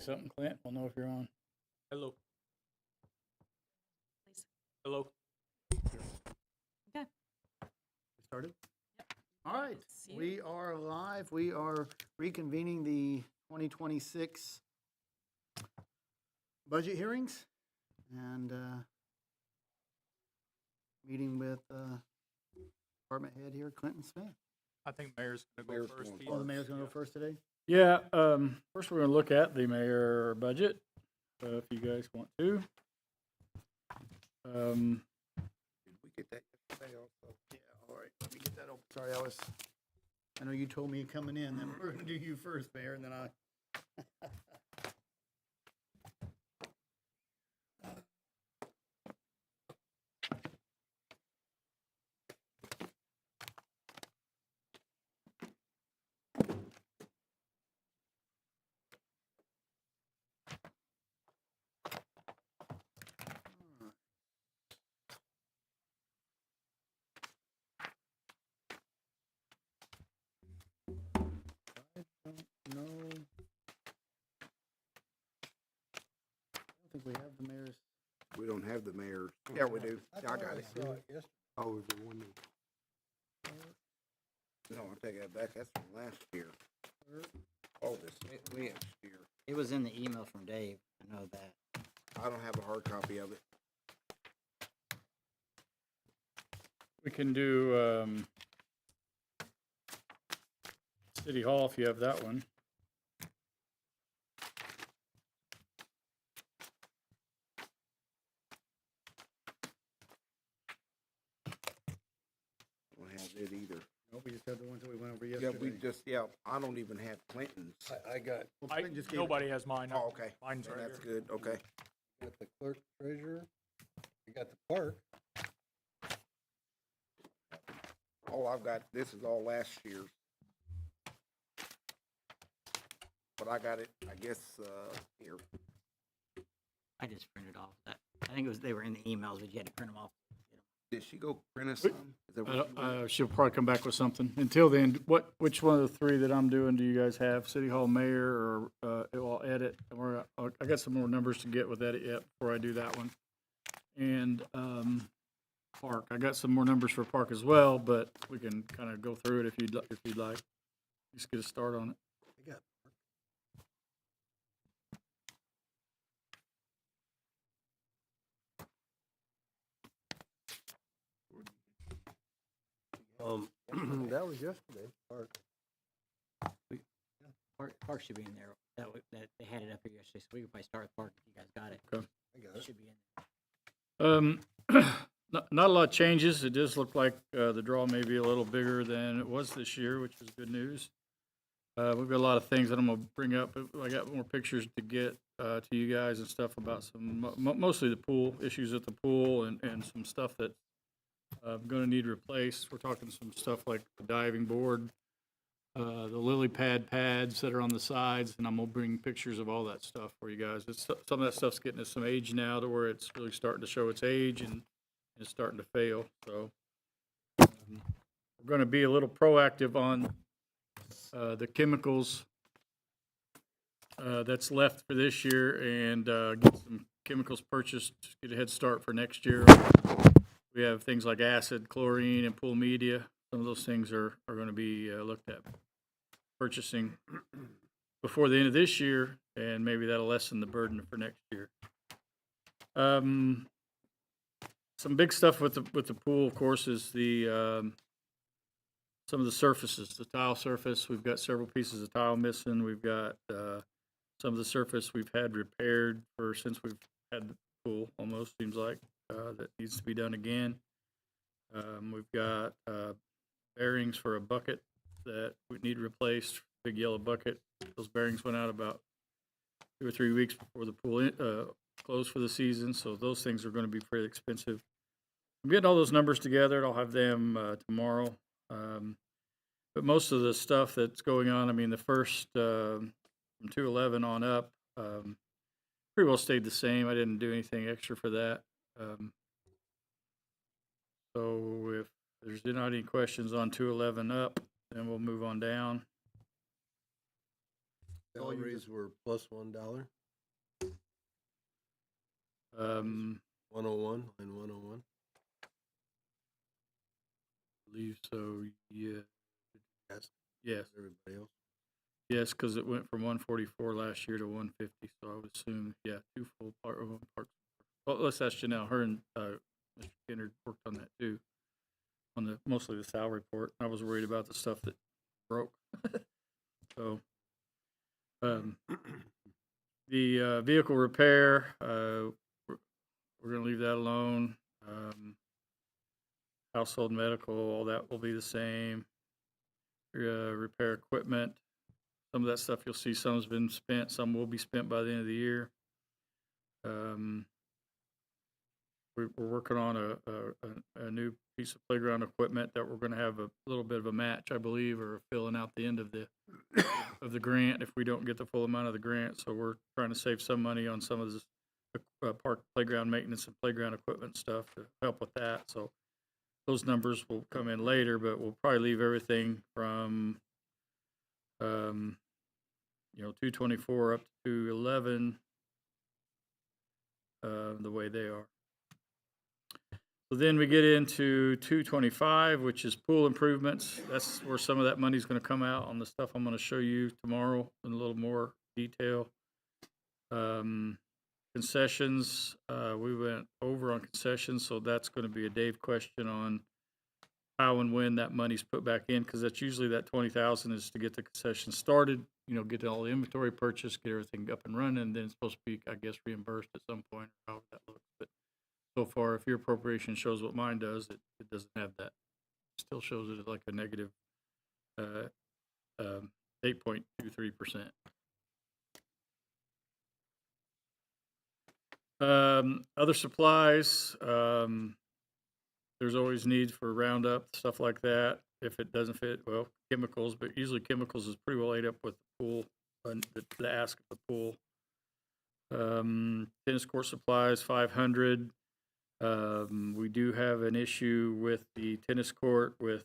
something, Clint? We'll know if you're on. Hello. Hello. Okay. Started? All right, See you. we are live. We are reconvening the 2026 budget hearings and meeting with department head here, Clinton Smith. I think mayor's gonna go first. Oh, the mayor's gonna go first today? Yeah, first we're gonna look at the mayor budget, if you guys want to. Did we get that yesterday also? Yeah, all right, let me get that open. Sorry, I know you told me coming in that we're gonna do you first, Mayor, and then I. No. I don't think we have the mayor's. We don't have the mayor. Yeah, we do. Yeah, I got it. Oh, is the one No, I'll take that back. That's from last year. Oh, this next year. It was in the email from Dave, I know that. I don't have a hard copy of it. We can do, City Hall if you have that one. I don't have it either. No, we just have the ones that we went over Yeah, yesterday. I don't even have Clinton's. I got, Well, I, Clinton just gave it- nobody has mine. Oh, okay. Mine's right That's here. good, okay. got the clerk treasurer, I got the clerk. All I've got, this is all last year's. But I got it, I guess, here. I just printed off that. I think it was, they were in the emails, but you had to print them off. Did she go print us some? Is that what she did? She'll probably come back with something. Until then, which one of the three that I'm doing do you guys have? City Hall mayor or, I'll edit, or, I got some more numbers to get with edit yet before I do that one. And, park, I got some more numbers for park as well, but we can kind of go through it if you'd like. Just get a start on it. I got that was yesterday, Park. Park should be in there. That they had it up here yesterday, so we could probably start with Park if you guys got it. Okay. I got It it. should be in there. Not a lot of changes. It does look like the draw may be a little bigger than it was this year, which is good news. We've got a lot of things that I'm gonna bring up. I got more pictures to get to you guys and stuff about some, mostly the pool, issues at the pool and some stuff that I'm gonna need replaced. We're talking some stuff like the diving board, the lily pad pads that are on the sides, and I'm gonna bring pictures of all that stuff for you guys. Some of that stuff's getting to some age now to where it's really starting to show its age and it's starting to fail. So we're gonna be a little proactive on the chemicals that's left for this year and get some chemicals purchased, get a head start for next year. We have things like acid, chlorine, and pool media. Some of those things are going to be looked at purchasing before the end of this year, and maybe that'll lessen the burden for next year. Some big stuff with the pool, of course, is the some of the surfaces, the tile surface. We've got several pieces of tile missing. We've got some of the surface we've had repaired since we've had the pool, almost seems like, that needs to be done again. We've got bearings for a bucket that we need replaced, big yellow bucket. Those bearings went out about 2 or 3 weeks before the pool closed for the season, so those things are going to be pretty expensive. I'm getting all those numbers together. I'll have them tomorrow. But most of the stuff that's going on, I mean, the first from 211 on up, pretty well stayed the same. I didn't do anything extra for that. So if there's not any questions on 211 up, then we'll move on down. all you Salaries were plus $1, Um, 101, line 101. believe so, yeah. That's Yes, everybody else. yes, because it went from 144 last year to 150, so I would assume, yeah, 2 full part, or 1 part. Well, let's ask Janelle, her and, Mr. Kennard worked on that too, on the, mostly the salary report. I was worried about the stuff that broke. So, the, vehicle repair, we're gonna leave that alone. Household medical, all that will be the same. Repair equipment, some of that stuff you'll see, some's been spent, some will be spent by the end of the year. We're working on a new piece of playground equipment that we're gonna have a little bit of a match, I believe, or filling out the end of the grant if we don't get the full amount of the grant. So we're trying to save some money on some of this park playground maintenance and playground equipment stuff to help with that. So those numbers will come in later, but we'll probably leave everything from 224 up to 211 the way they are. So then we get into 225, which is pool improvements. That's where some of that money's gonna come out on the stuff I'm gonna show you tomorrow in a little more detail. Concessions, we went over on concessions, so that's gonna be a Dave question on how and when that money's put back in, because that's usually that 20,000 is to get the concession started, get all the inventory purchased, get everything up and running, and then it's supposed to be, I guess, reimbursed at some point, or however that looks. But so far, if your appropriation shows what mine does, it doesn't have that. It still shows it as like a negative 8.23%. Other supplies, there's always needs for Roundup, stuff like that. If it doesn't fit, well, chemicals, but usually chemicals is pretty well ate up with the pool, the ask of the pool. Tennis court supplies, 500. We do have an issue with the tennis court with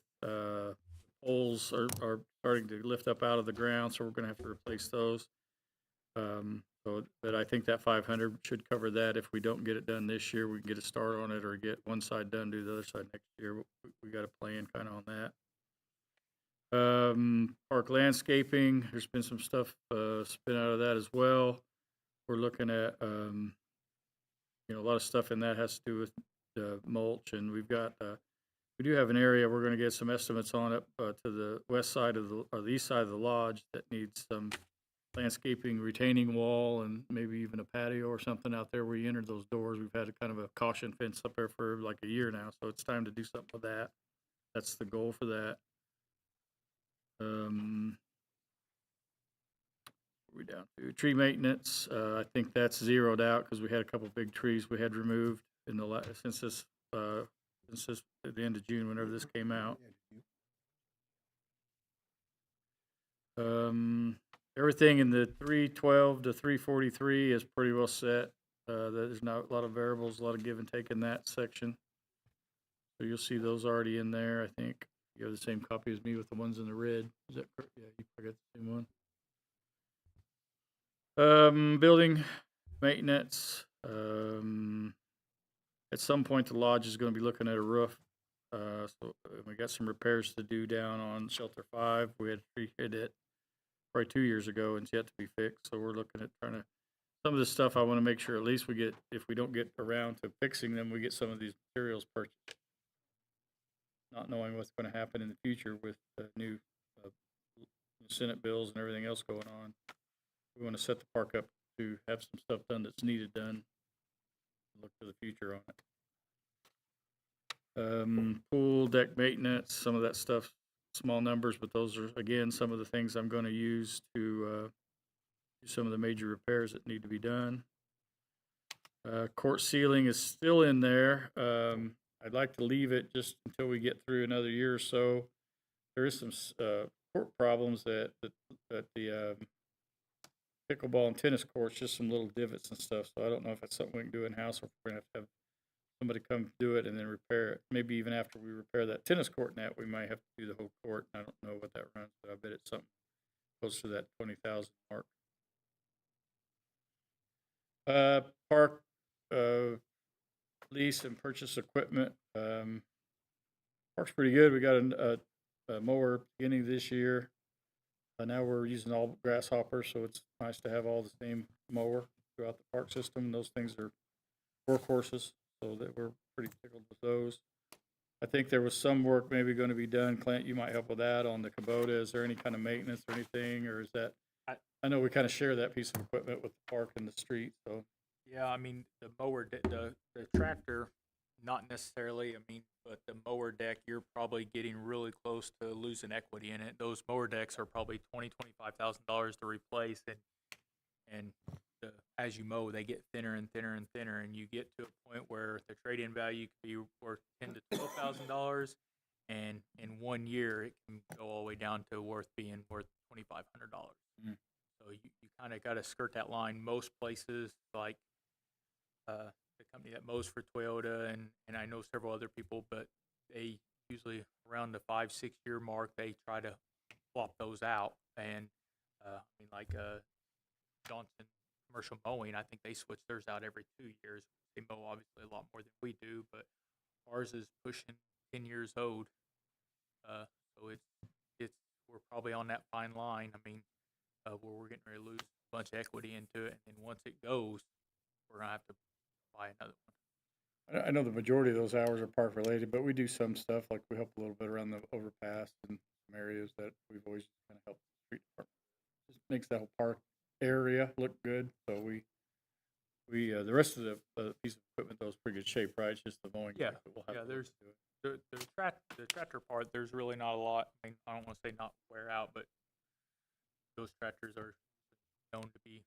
poles are starting to lift up out of the ground, so we're gonna have to replace those. But I think that 500 should cover that. If we don't get it done this year, we can get a start on it, or get one side done, do the other side next year. We got a plan kind of on that. Park landscaping, there's been some stuff spin out of that as well. We're looking at a lot of stuff in that has to do with mulch, and we do have an area we're going to get some estimates on it to the west side of the east side of the lodge that needs some landscaping, retaining wall, and maybe even a patio or something out there where you enter those doors. We've had a kind of a caution fence up there for like a year now, so it's time to do something with that. That's the goal for that. We're down to tree maintenance. I think that's zeroed out because we had a couple big trees we had removed in the since this at the end of June, whenever this came out. Everything in the 312 to 343 is pretty well set. There's not a lot of variables, a lot of give and take in that section. So you'll see those already in there. I think you have the same copy as me with the ones in the red. Is that correct? Yeah, you got the same one. Building maintenance. At some point, the lodge is going to be looking at a roof. So we got some repairs to do down on Shelter 5. We had hit it probably 2 years ago, and it's yet to be fixed. So we're looking at trying to, some of this stuff I want to make sure at least we get, if we don't get around to fixing them, we get some of these materials purchased. Not knowing what's going to happen in the future with the new Senate bills and everything else going on. We want to set the park up to have some stuff done that's needed done. Look to the future on it. Pool deck maintenance, some of that stuff, small numbers, but those are, again, some of the things I'm going to use to do some of the major repairs that need to be done. Court ceiling is still in there. I'd like to leave it just until we get through another year or so. There is some court problems at the pickleball and tennis courts, just some little divots and stuff. So I don't know if that's something we can do in-house, or if we're going to have somebody come do it and then repair it. Maybe even after we repair that tennis court net, we might have to do the whole court. I don't know what that runs, but I bet it's something close to that 20,000 mark. Park, lease and purchase equipment. Park's pretty good. We got a mower beginning this year. Now we're using all grasshoppers, so it's nice to have all the same mower throughout the park system. Those things are workhorses, so that we're pretty tickled with those. I think there was some work maybe going to be done. Clint, you might help with that on the Kubota. Is there any kind of maintenance or anything, or is that? I know we kind of share that piece of equipment with the park and the street, so. Yeah, I mean, the mower, the tractor, not necessarily, I mean, but the mower deck, you're probably getting really close to losing equity in it. Those mower decks are probably $25,000 to replace, and as you mow, they get thinner and thinner and thinner, and you get to a point where the trade-in value could be worth $10,000 to $12,000, and in 1 year, it can go all the way down to being worth $2,500. Mm. So you kind of got to skirt that line. Most places, like the company that mows for Toyota, and I know several other people, but they usually around the 5-6 year mark, they try to swap those out. And I mean, like Johnson Commercial Mowing, I think they switch theirs out every 2 years. They mow obviously a lot more than we do, but ours is pushing 10 years old. So we're probably on that fine line. I mean, where we're getting ready to lose a bunch of equity into it, and then once it goes, we're gonna have to buy another one. I know the majority of those hours are park related, but we do some stuff, like we help a little bit around the overpass and some areas that we've always kind of helped the street department. Just makes that whole park area look good, so we the rest of the piece of equipment though is pretty good shape, right? It's just the mowing. Yeah, that we'll have yeah, to there's do it. the tractor part, there's really not a lot. I mean, I don't want to say not wear out, but those tractors are known to be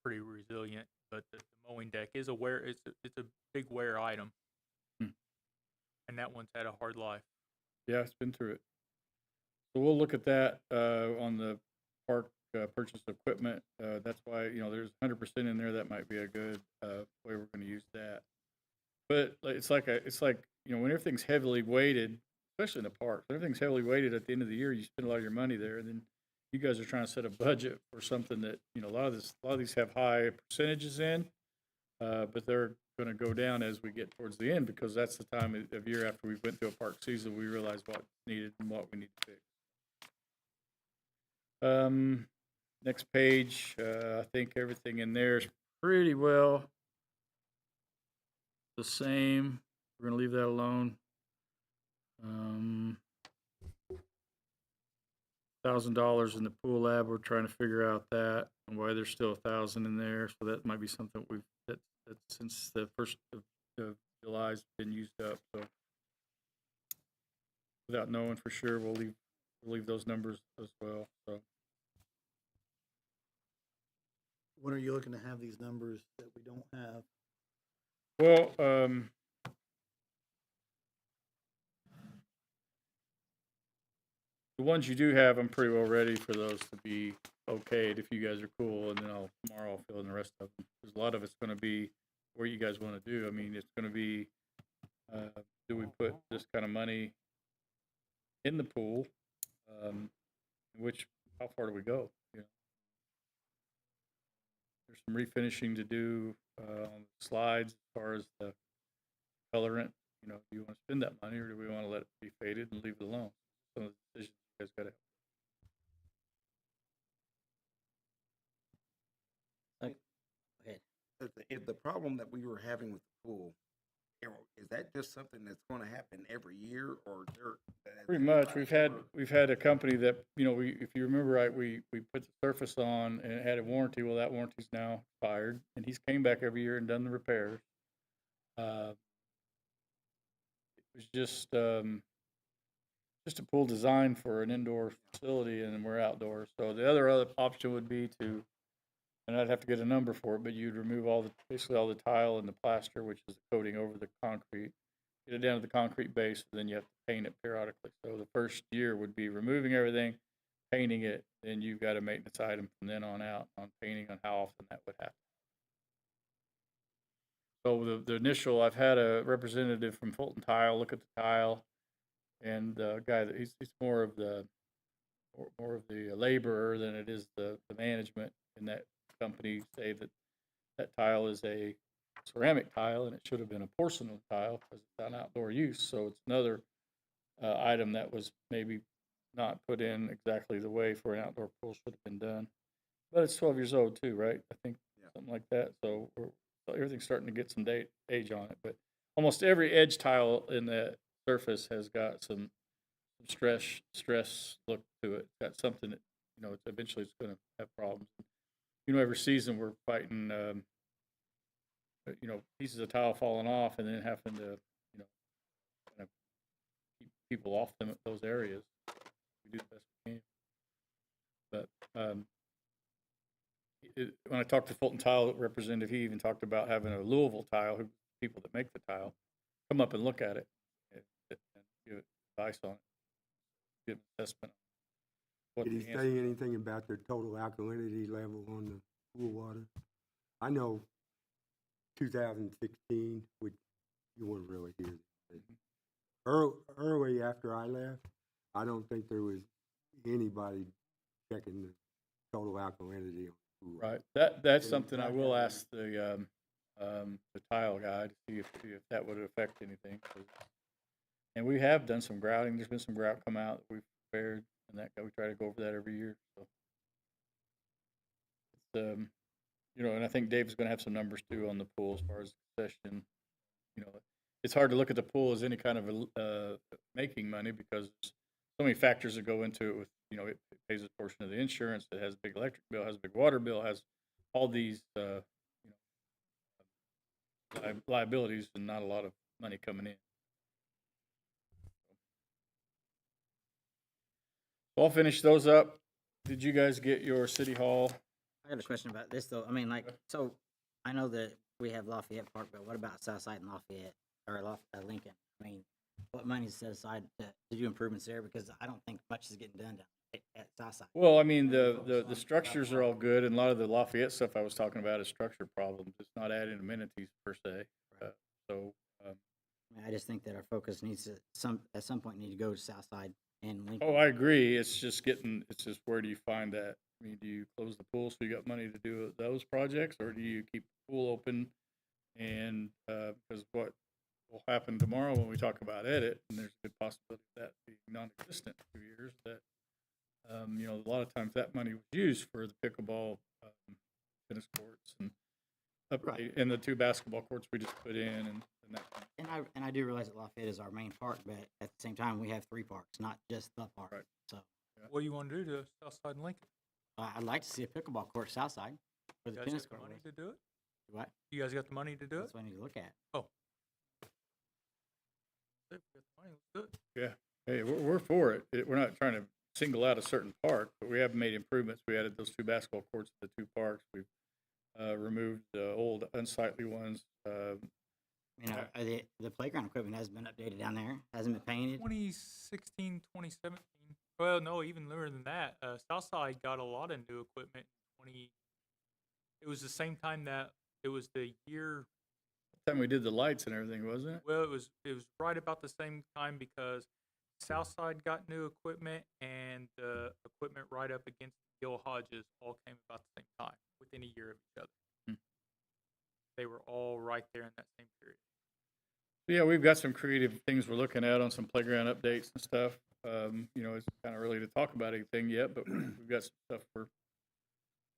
pretty resilient. But the mowing deck is it's a big wear item, Hmm. and that one's had a hard life. Yeah, it's been through it. So we'll look at that on the park purchase equipment. That's why, there's 100% in there. That might be a good way we're going to use that. But it's like when everything's heavily weighted, especially in the park, when everything's heavily weighted at the end of the year, you spend a lot of your money there, and then you guys are trying to set a budget for something that a lot of these have high percentages in, but they're going to go down as we get towards the end, because that's the time of year after we went through a park season we realize what's needed and what we need to fix. Next page, I think everything in there is pretty well the same. We're gonna leave that alone. $1,000 in the pool lab. We're trying to figure out that and why there's still 1,000 in there. So that might be something that since the 1st of July's been used up. So without knowing for sure, we'll leave those numbers as well. So. When are you looking to have these numbers that we don't have? Well, the ones you do have, I'm pretty well ready for those to be okayed if you guys are cool, and then tomorrow I'll fill in the rest of them. Because a lot of it's going to be what you guys want to do. I mean, it's going to be, do we put this kind of money in the pool? How far do we go? There's some refinishing to do on the slides as far as the colorant. Do you want to spend that money, or do we want to let it be faded and leave it alone? Some of the decisions you guys got to. If the problem that we were having with the pool, is that just something that's going to happen every year, or Pretty much, we've had a company that if you remember right, we put the surface on and it had a warranty. Well, that warranty's now expired, and he's came back every year and done the repairs. It was just a pool design for an indoor facility, and we're outdoors. So the other option would be to, and I'd have to get a number for it, but you'd remove basically all the tile and the plaster, which is the coating over the concrete, get it down to the concrete base, and then you have to paint it periodically. So the first year would be removing everything, painting it, then you've got a maintenance item from then on out on painting on how often that would happen. So the initial, I've had a representative from Fulton Tile look at the tile, and the guy that he's more of the laborer than it is the management in that company, say that that tile is a ceramic tile, and it should have been a porcelain tile because it's an outdoor use. So it's another item that was maybe not put in exactly the way for an outdoor pool should have been done. But it's 12 years old too, right? I think something like that. So everything's starting to get some age on it. But almost every edge tile in the surface has got some stress look to it. Got something that eventually it's going to have problems. Every season we're fighting, pieces of tile falling off and then having to, kind of keep people off those areas. We do the best we can. But when I talked to Fulton Tile representative, he even talked about having a Louisville tile, people that make the tile, come up and look at it and give advice on it, give an assessment. Did he say anything about the total alkalinity level on the pool water? I know 2016, which you wouldn't really hear that. Early after I left, I don't think there was anybody checking the total alkalinity on the pool. Right. That's something I will ask the tile guy to see if that would affect anything. And we have done some grouting. There's been some grout come out that we've prepared, and we try to go over that every year. So it's and I think Dave's going to have some numbers too on the pool as far as concession. It's hard to look at the pool as any kind of making money because there's so many factors that go into it. With it pays a portion of the insurance, it has a big electric bill, has a big water bill, has all these liabilities, and not a lot of money coming in. So I'll finish those up. Did you guys get your city hall? I got a question about this though. I mean, so I know that we have Lafayette Park, but what about Southside and Lafayette or Lincoln? I mean, what money is set aside to do improvements there? Because I don't think much is getting done down at Southside. Well, I mean, the structures are all good, and a lot of the Lafayette stuff I was talking about is structure problems. It's not adding amenities per se. I just think that our focus needs to at some point need to go to Southside and Lincoln. Oh, I agree. It's just where do you find that? I mean, do you close the pool so you got money to do those projects, or do you keep the pool open? And because what will happen tomorrow when we talk about edit, and there's a good possibility of that being non-existent in 2 years, that a lot of times that money was used for the pickleball, tennis courts, and upgrade, and the 2 basketball courts we just put in, and that. And I do realize that Lafayette is our main park, but at the same time we have 3 parks, not just the park. Right. So What do you want to do to Southside and Lincoln? I'd like to see a pickleball court Southside where You the guys tennis got the court money was. to do it? What? You guys got the money to do it? That's what I need to look at. Oh. If we got the money, let's do it. Yeah. Hey, we're for it. We're not trying to single out a certain park, but we have made improvements. We added those 2 basketball courts to the 2 parks. We've removed the old unsightly ones. The playground equipment hasn't been updated down there. Hasn't been painted. 2016, 2017. Well, no, even newer than that. Southside got a lot of new equipment. It was the same time that it was the year. Time we did the lights and everything, wasn't it? Well, it was right about the same time because Southside got new equipment and the equipment right up against Gil Hodges all came about the same time, within a year of each other. They were all right there in that same period. Yeah, we've got some creative things we're looking at on some playground updates and stuff. It's kind of early to talk about anything yet, but we've got some stuff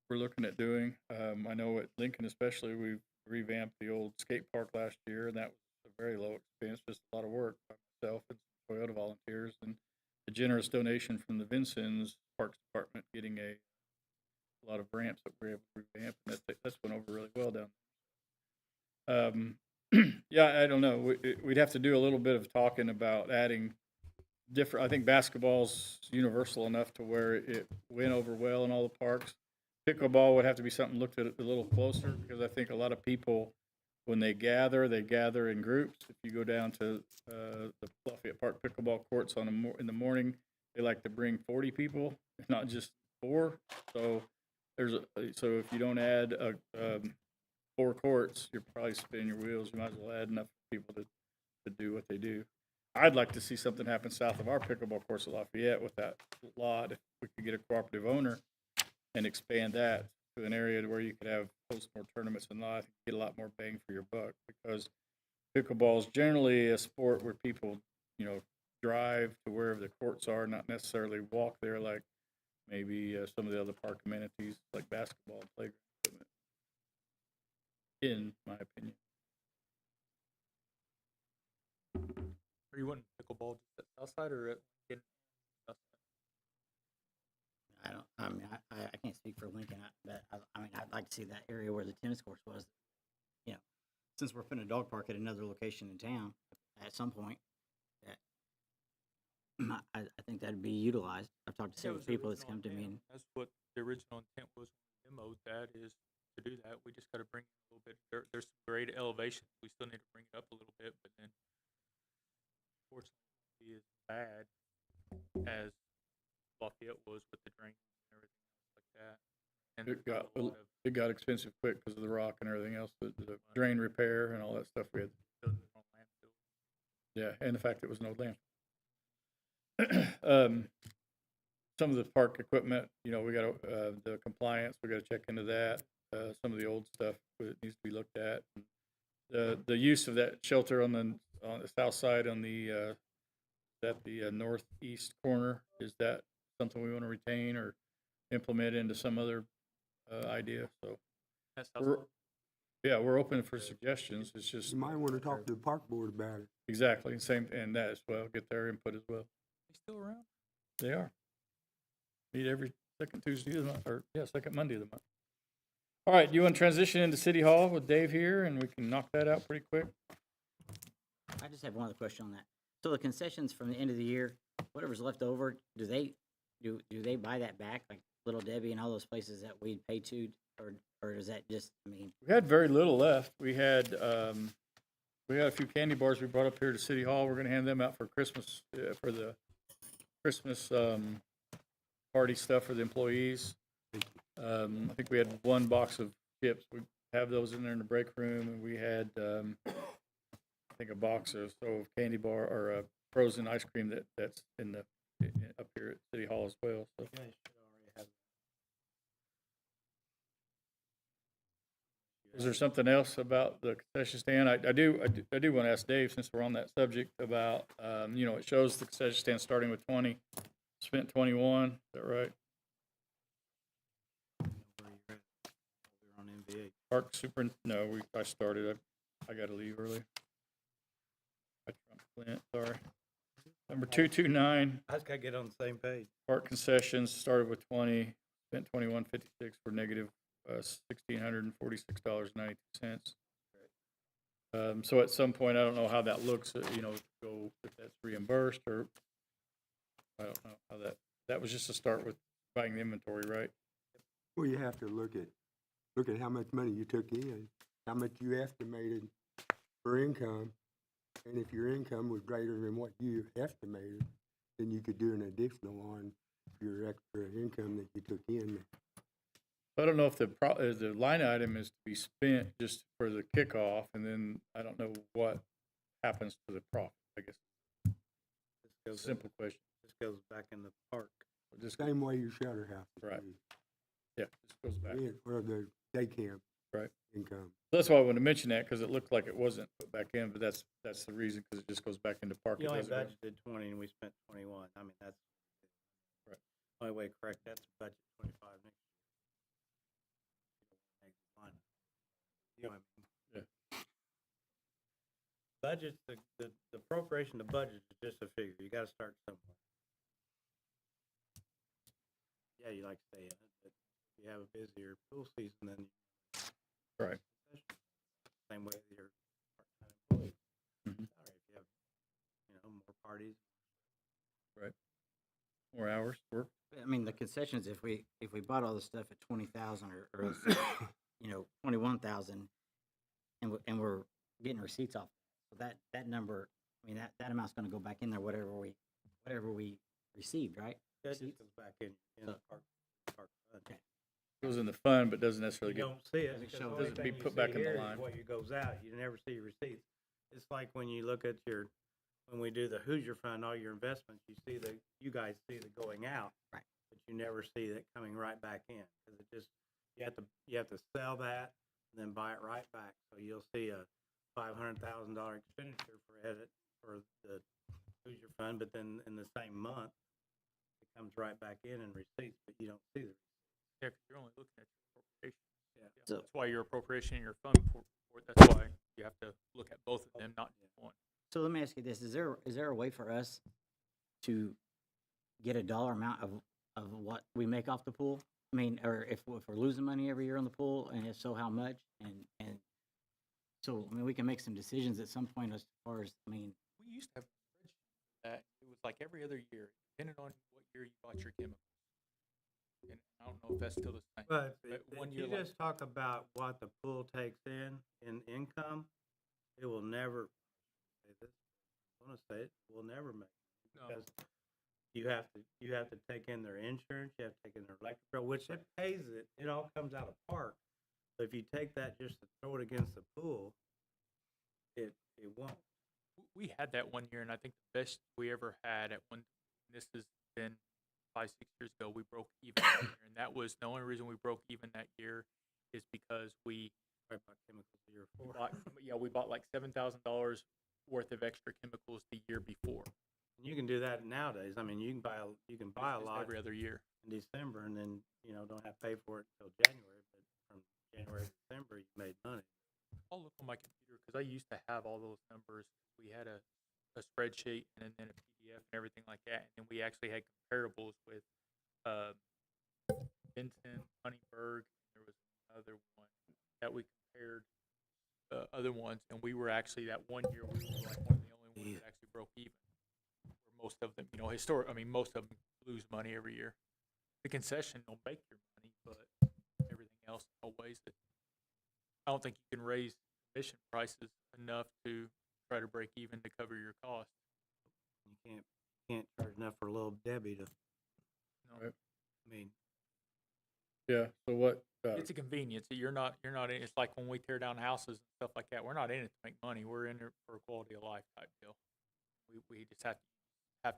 we're looking at doing. I know at Lincoln especially, we revamped the old skate park last year, and that was a very low expense, just a lot of work by myself and Toyota volunteers, and the generous donation from the Vincent's Parks Department getting a lot of ramps that we were able to revamp, and that's went over really well down there. Yeah, I don't know. We'd have to do a little bit of talking about adding different. I think basketball's universal enough to where it went over well in all the parks. Pickleball would have to be something looked at a little closer because I think a lot of people, when they gather in groups. If you go down to the Lafayette Park pickleball courts in the morning, they like to bring 40 people, not just 4. So so if you don't add 4 courts, you're probably spinning your wheels. You might as well add enough people to do what they do. I'd like to see something happen south of our pickleball course at Lafayette with that lot. If we could get a cooperative owner and expand that to an area where you could have host more tournaments and I think get a lot more bang for your buck, because pickleball is generally a sport where people, drive to wherever the courts are, not necessarily walk there like maybe some of the other park amenities like basketball and playground equipment, in my opinion. Are you wanting pickleball just at Southside or at Lincoln? I can't speak for Lincoln, but I'd like to see that area where the tennis course was, since we're putting a dog park at another location in town at some point, that I think that'd be utilized. I've talked to That several was the people that's original come to me, intent. That's what the original intent was when we demoed that, is to do that. We just gotta bring it a little bit, there's some great elevations, we still need to bring it up a little bit, but then fortunately it won't be as bad as Lafayette was with the drain and everything else like that. And It there's got, a lot of it got expensive quick because of the rock and everything else, the drain repair and all that stuff we had. building their own landfill. Yeah, and the fact it was an old landfill. Some of the park equipment, we got the compliance, we got to check into that. Some of the old stuff that needs to be looked at. The use of that shelter on the south side on the northeast corner, is that something we want to retain or implement into some other idea? So That's we're open for suggestions. It's just You might wanna talk to the park board about it. exactly same, and that as well. Get their input as well. they still around? They are. Meet every second Tuesday of the month, or second Monday of the month. All right, you want to transition into City Hall with Dave here, and we can knock that out pretty quick? I just have one other question on that. So the concessions from the end of the year, whatever's left over, do they buy that back, like Little Debbie and all those places that we pay to, or is that just, We had very little left. We had a few candy bars we brought up here to City Hall. We're going to hand them out for Christmas, for the Christmas party stuff for the employees. I think we had one box of chips. We have those in there in the break room, and we had I think a box of candy bar or frozen ice cream that's in up here at City Hall as well. So. Is there something else about the concession stand? I do want to ask Dave, since we're on that subject, about it shows the concession stand starting with 20, spent 21. Is that right? on NBA? Park super. No, I started. I got to leave early. I trumped Clint. Sorry. Number 229. I just gotta get on the same page. Park concessions started with 20, spent 21.56 for negative $1,646.92. So at some point, I don't know how that looks. Go if that's reimbursed or I don't know how that was just to start with buying the inventory, right? Well, you have to look at how much money you took in, how much you estimated for income, and if your income was greater than what you estimated, then you could do an additional on your extra income that you took in. I don't know if the line item is to be spent just for the kickoff, and then I don't know what happens to the profit. I guess simple question. This goes back in the park. Just Same way your shelter house. is Right. used. yeah, just goes back. Or the day camp. Right. Income. That's why I wanted to mention that, because it looked like it wasn't put back in, but that's the reason, because it just goes back into park. You It only doesn't go- budgeted 20 and we spent 21. I mean, that's. Right. Only way correct, that's budget 25 next year. You know what I mean? Yeah. Budget, the appropriation to budget is just a figure. You gotta start somewhere. Yeah, you like to say it, but if you have a busier pool season, then. Right. Same way with your part-time employee. Mhm. Sorry, if you have, more parties. More hours work. I mean, the concessions, if we bought all the stuff at 20,000 or let's say, 21,000, and we're getting receipts off, so that number, I mean, that amount's gonna go back in there, whatever we received, right? That just Receipts? goes back in the So- park fund. Okay. Goes in the fund, but doesn't necessarily You get. don't see it. Doesn't because show- the only doesn't be thing you put see back in the here is line. What goes out, you never see receipts. It's like when you look at when we do the Hoosier Fund, all your investments, you guys see the going out. Right. But you never see that coming right back in, because you have to sell that and then buy it right back. So you'll see a $500,000 expenditure for edit for the Hoosier Fund, but then in the same month, it comes right back in receipts, but you don't see the receipts. Yeah, 'cause you're only looking at your appropriation. Yeah. So- That's why your appropriation and your fund report, that's why you have to look at both of them, not just one. So let me ask you this, is there a way for us to get a dollar amount of what we make off the pool? I mean, or if we're losing money every year on the pool, and if so, how much? And so, I mean, we can make some decisions at some point as far as, I mean, We used to have a spreadsheet that it was like every other year, depending on what year you bought your chemicals. And I don't know if that's still the same. But But if one you year, just talk about what the pool takes in income, it will never, say this, I want to say it, will never make No. because you have to take in their insurance, you have to take in their electric bill, which it pays it. It all comes out of park. So if you take that just to throw it against the pool, it won't. we had that one year, and I think the best we ever had at one. This has been 5-6 years ago. We broke even that year, and that was the only reason we broke even that year is because we Right, about chemicals the year before. we bought like $7,000 worth of extra chemicals the year before. And you can do that nowadays. I mean, you can buy a Just lot every other year. in December, and then don't have to pay for it until January. But from January to December, you made money. I'll look on my computer because I used to have all those numbers. We had a spreadsheet and then a PDF and everything like that. And then we actually had comparables with Benton, Honeyburg, and there was another one that we compared other ones. And we were actually, that one year, we were like one of the only ones that actually broke even. Where most of them, most of them lose money every year. The concession will make your money, but everything else outweighs it. I don't think you can raise commission prices enough to try to break even to cover your costs. You can't charge enough for little Debbie to. No. Right. I mean, Yeah, so what, It's a convenience. You're not in. It's like when we tear down houses and stuff like that. We're not in it to make money. We're in it for a quality of life type deal. We just have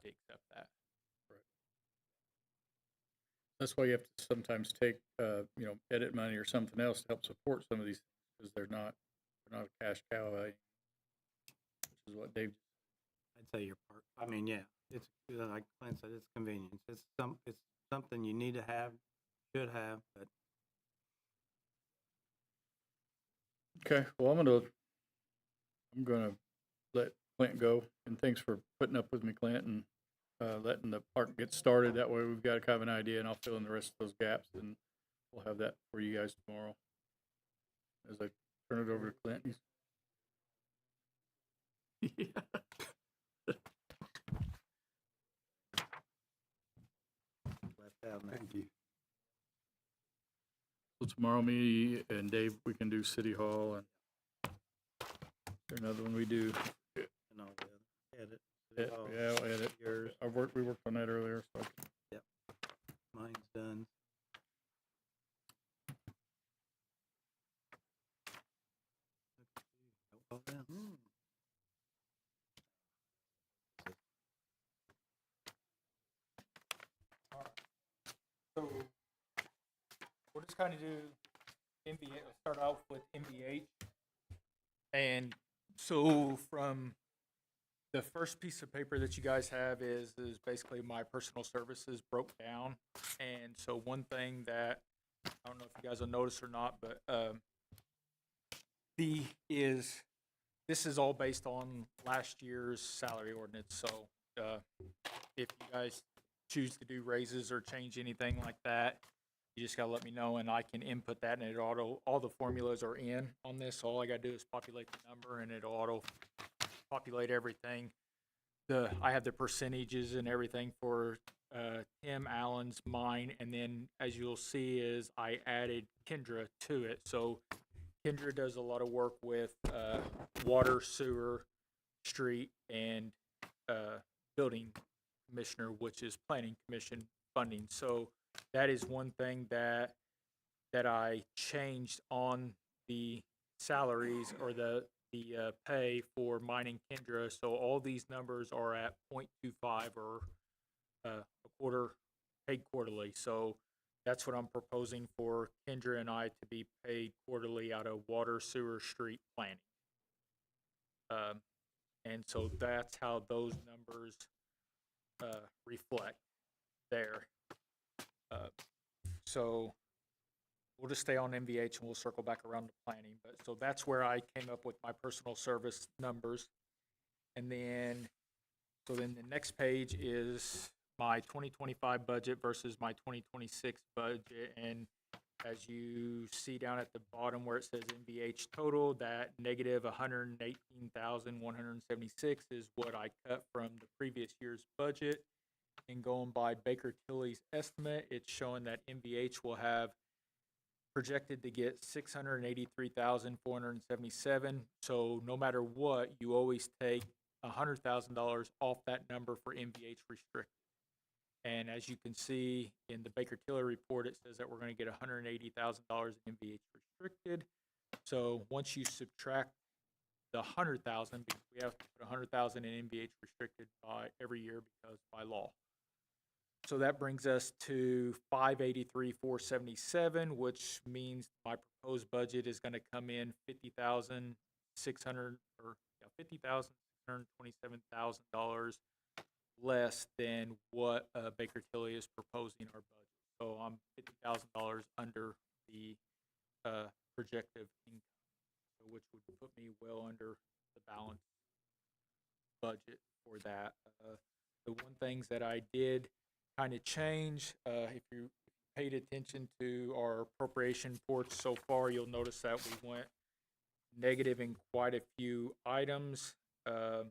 to accept that. that's why you have to sometimes take, edit money or something else to help support some of these, because they're not a cash cow, which is what Dave, I'd say your part. I mean, yeah, it's like Clint said, it's convenience. It's something you need to have, should have, but okay, well, I'm gonna let Clint go, and thanks for putting up with me, Clint, and letting the park get started. That way we've got kind of an idea, and I'll fill in the rest of those gaps, and we'll have that for you guys tomorrow. As I turn it over to Clint. left out. Thank you. So tomorrow, me and Dave, we can do City Hall, and there's another one we do. And all the edit. Yeah, I'll edit. Yours, We worked on that earlier, so. mine's done. Oh, yeah. So we'll just kind of do MVH. Let's start off with MVH. And so from the first piece of paper that you guys have is basically my personal services broke down. And so one thing that I don't know if you guys will notice or not, but this is all based on last year's salary ordinance. So if you guys choose to do raises or change anything like that, you just gotta let me know and I can input that, and all the formulas are in on this. So all I gotta do is populate the number and it'll auto populate everything. I have the percentages and everything for Tim Allen's, mine, and then as you'll see is I added Kendra to it. So Kendra does a lot of work with water, sewer, street, and building commissioner, which is planning commission funding. So that is one thing that I changed on the salaries or the pay for mine and Kendra. So all these numbers are at 0.25 or a quarter paid quarterly. So that's what I'm proposing for Kendra and I to be paid quarterly out of water, sewer, street planning. And so that's how those numbers reflect there. So we'll just stay on MVH and we'll circle back around to planning. But so that's where I came up with my personal service numbers. And then, so then the next page is my 2025 budget versus my 2026 budget. And as you see down at the bottom where it says MVH total, that negative 118,176 is what I cut from the previous year's budget. And going by Baker Tilly's estimate, it's showing that MVH will have projected to get 683,477. So no matter what, you always take $100,000 off that number for MVH restricted. And as you can see in the Baker Tilly report, it says that we're going to get $180,000 in MVH restricted. So once you subtract the 100,000, because we have to put 100,000 in MVH restricted by every year because by law. So that brings us to 583,477, which means my proposed budget is going to come in $50,627,000 less than what Baker Tilly is proposing our budget. So I'm $50,000 under the projected income, so which would put me well under the balanced budget for that. The one things that I did kind of change, if you paid attention to our appropriation reports so far, you'll notice that we went negative in quite a few items. I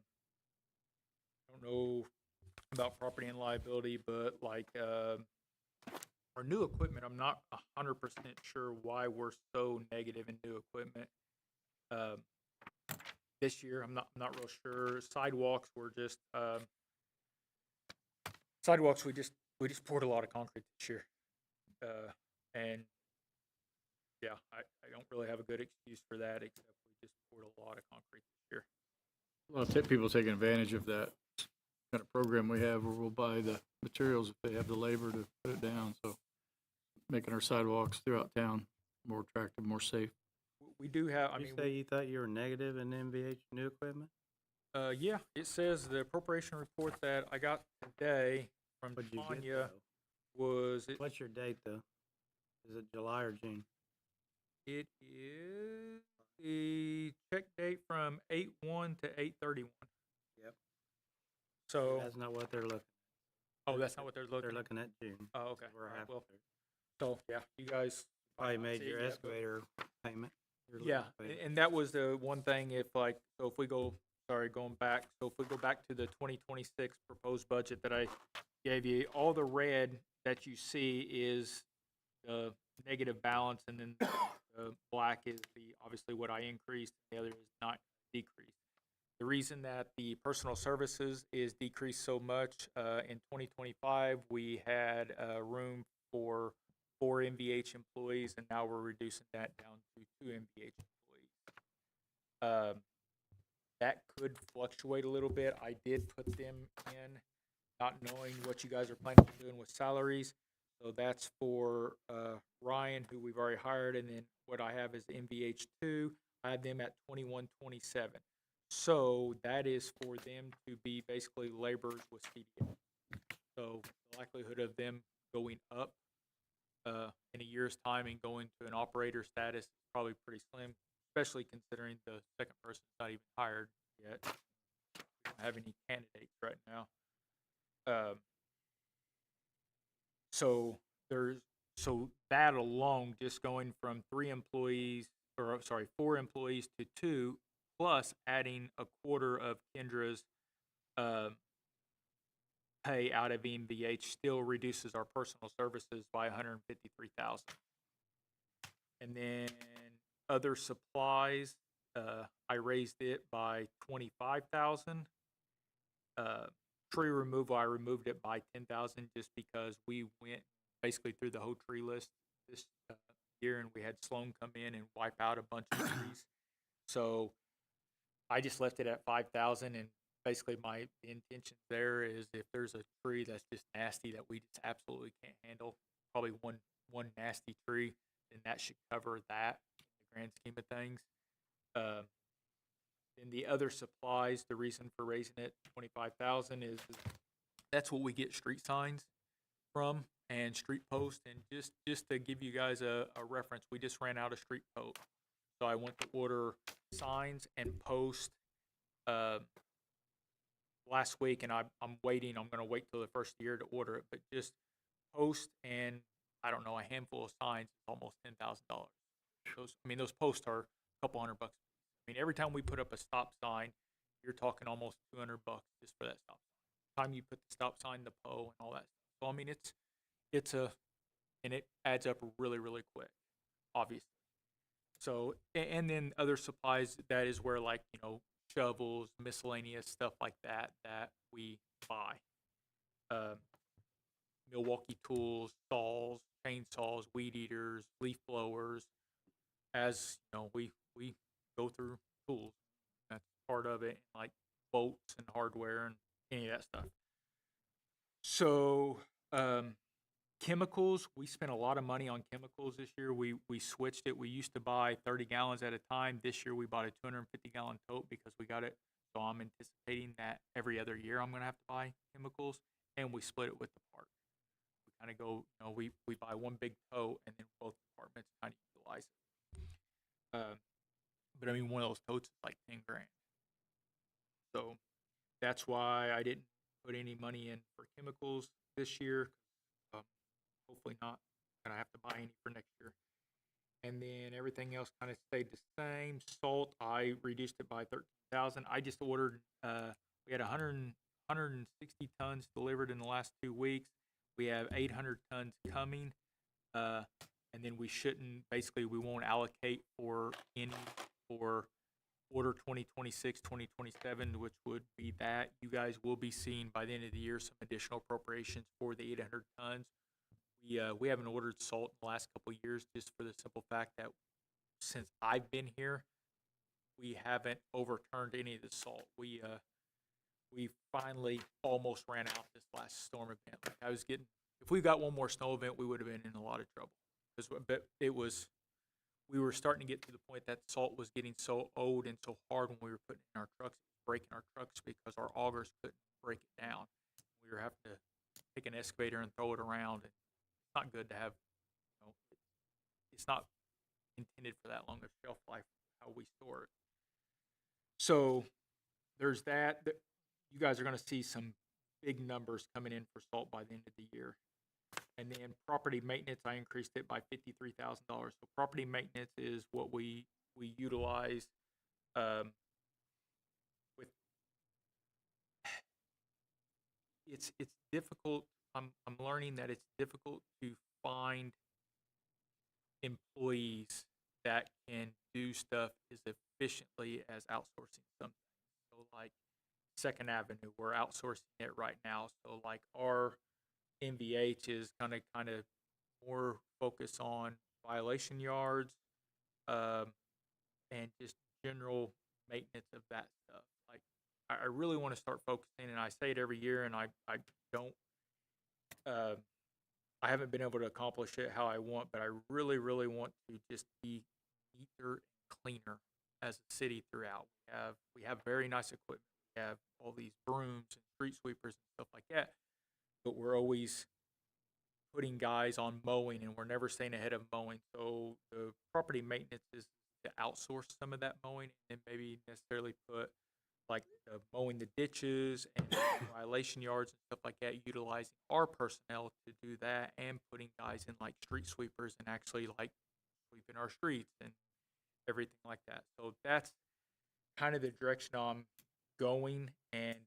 don't know about property and liability, but like our new equipment, I'm not 100% sure why we're so negative in new equipment. This year, I'm not real sure. Sidewalks were just sidewalks. We just poured a lot of concrete this year, and yeah, I don't really have a good excuse for that except we just poured a lot of concrete this year. A lot of people taking advantage of that kind of program we have where we'll buy the materials if they have the labor to put it down. So making our sidewalks throughout town more attractive, more safe. We do have. I You mean, say you thought you were negative in MVH new equipment? yeah, it says the appropriation report that I got today from What'd you get, Tanya though? was it. What's your date, though? Is it July or June? It is the check date from 8/1 to 8/31. Yep. So, That's not what they're looking. oh, that's not what they're looking. They're looking at June. Oh, okay. We're All right, half well, there. so yeah, you guys Probably not made see it your yet, but- excavator payment. your Yeah, excavator. and that was the one thing. If like, so if we go, sorry, going back. So if we go back to the 2026 proposed budget that I gave you, all the red that you see is the negative balance, and then the black is the obviously what I increased. The other is not decreased. The reason that the personal services is decreased so much in 2025, we had room for 4 MVH employees, and now we're reducing that down to 2 MVH employees. That could fluctuate a little bit. I did put them in, not knowing what you guys are planning on doing with salaries. So that's for Ryan, who we've already hired, and then what I have is MVH2. I have them at 2127. So that is for them to be basically laborers with CDL. So the likelihood of them going up in a year's time and going to an operator status is probably pretty slim, especially considering the second person's not even hired yet. We don't have any candidates right now. So that alone, just going from 4 employees to 2, plus adding a quarter of Kendra's pay out of MVH still reduces our personal services by $153,000. And then other supplies, I raised it by $25,000. Tree removal, I removed it by $10,000 just because we went basically through the whole tree list this year, and we had Sloan come in and wipe out a bunch of trees. So I just left it at $5,000, and basically my intention there is if there's a tree that's just nasty that we just absolutely can't handle, probably one one nasty tree, then that should cover that in the grand scheme of things. Then the other supplies, the reason for raising it 25,000 is that's what we get street signs from and street posts. And just to give you guys a reference, we just ran out of street post. So I went to order signs and post last week, and I'm waiting. I'm going to wait till the first year to order it, but just post and I don't know, a handful of signs is almost $10,000. Those posts are a couple $100. I mean, every time we put up a stop sign, you're talking almost $200 just for that stop sign. Time you put the stop sign, the pole, and all that stuff. So I mean, and it adds up really, really quick, obviously. So, and then other supplies, that is where, like, shovels, miscellaneous stuff like that we buy. Milwaukee tools, saws, chainsaws, weed eaters, leaf blowers. As we go through tools. That's part of it, like bolts and hardware and any of that stuff. So, chemicals, we spent a lot of money on chemicals this year. We switched it. We used to buy 30 gallons at a time. This year we bought a 250-gallon tote because we got it. So I'm anticipating that every other year I'm going to have to buy chemicals, and we split it with the park. We kind of go, we buy one big tote, and then both departments kind of utilize it. But I mean, one of those totes is like $10,000. So that's why I didn't put any money in for chemicals this year. Hopefully not gonna have to buy any for next year. And then everything else kind of stayed the same. Salt, I reduced it by 13,000. I just ordered. We had 160 tons delivered in the last 2 weeks. We have 800 tons coming. And then we won't allocate for any for order 2026, 2027, which would be that. You guys will be seeing by the end of the year some additional appropriations for the 800 tons. We haven't ordered salt in the last couple of years just for the simple fact that since I've been here, we haven't overturned any of the salt. We finally almost ran out this last storm event. Like if we got one more snow event, we would have been in a lot of trouble. But we were starting to get to the point that salt was getting so old and so hard when we were putting it in our trucks, breaking our trucks because our augers couldn't break it down. We were having to take an excavator and throw it around. And it's not good to have, it's not intended for that long of shelf life, how we store it. So there's that. You guys are going to see some big numbers coming in for salt by the end of the year. And then property maintenance, I increased it by $53,000. So property maintenance is what we utilize with. It's difficult. I'm learning that it's difficult to find employees that can do stuff as efficiently as outsourcing something. So like Second Avenue, we're outsourcing it right now. So like our MVH is kind of more focused on violation yards, and just general maintenance of that stuff. Like I really want to start focusing, and I say it every year, and I don't. I haven't been able to accomplish it how I want, but I really, really want to just be neater and cleaner as a city throughout. We have very nice equipment. We have all these brooms and street sweepers and stuff like that, but we're always putting guys on mowing, and we're never staying ahead of mowing. So the property maintenance is to outsource some of that mowing, and maybe necessarily put like mowing the ditches and violation yards and stuff like that, utilizing our personnel to do that, and putting guys in like street sweepers and actually like sweeping our streets and everything like that. So that's kind of the direction I'm going, and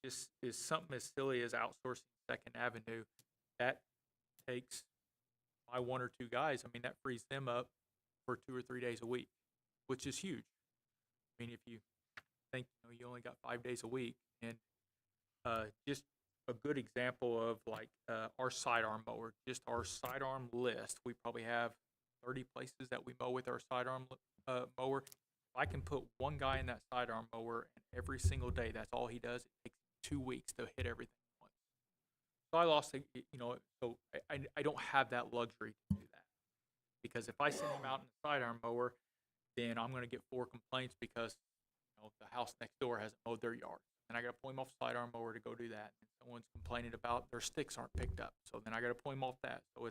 just is something as silly as outsourcing Second Avenue. That takes my 1 or 2 guys. I mean, that frees them up for 2 or 3 days a week, which is huge. I mean, if you think you only got 5 days a week, and just a good example of like our sidearm mower, just our sidearm list, we probably have 30 places that we mow with our sidearm mower. If I can put one guy in that sidearm mower, and every single day that's all he does, it takes 2 weeks to hit everything once. So I lost, so I don't have that luxury to do that. Because if I send him out in the sidearm mower, then I'm gonna get 4 complaints because, the house next door hasn't mowed their yard. And I gotta pull him off sidearm mower to go do that. And someone's complaining about their sticks aren't picked up, so then I gotta pull him off that. So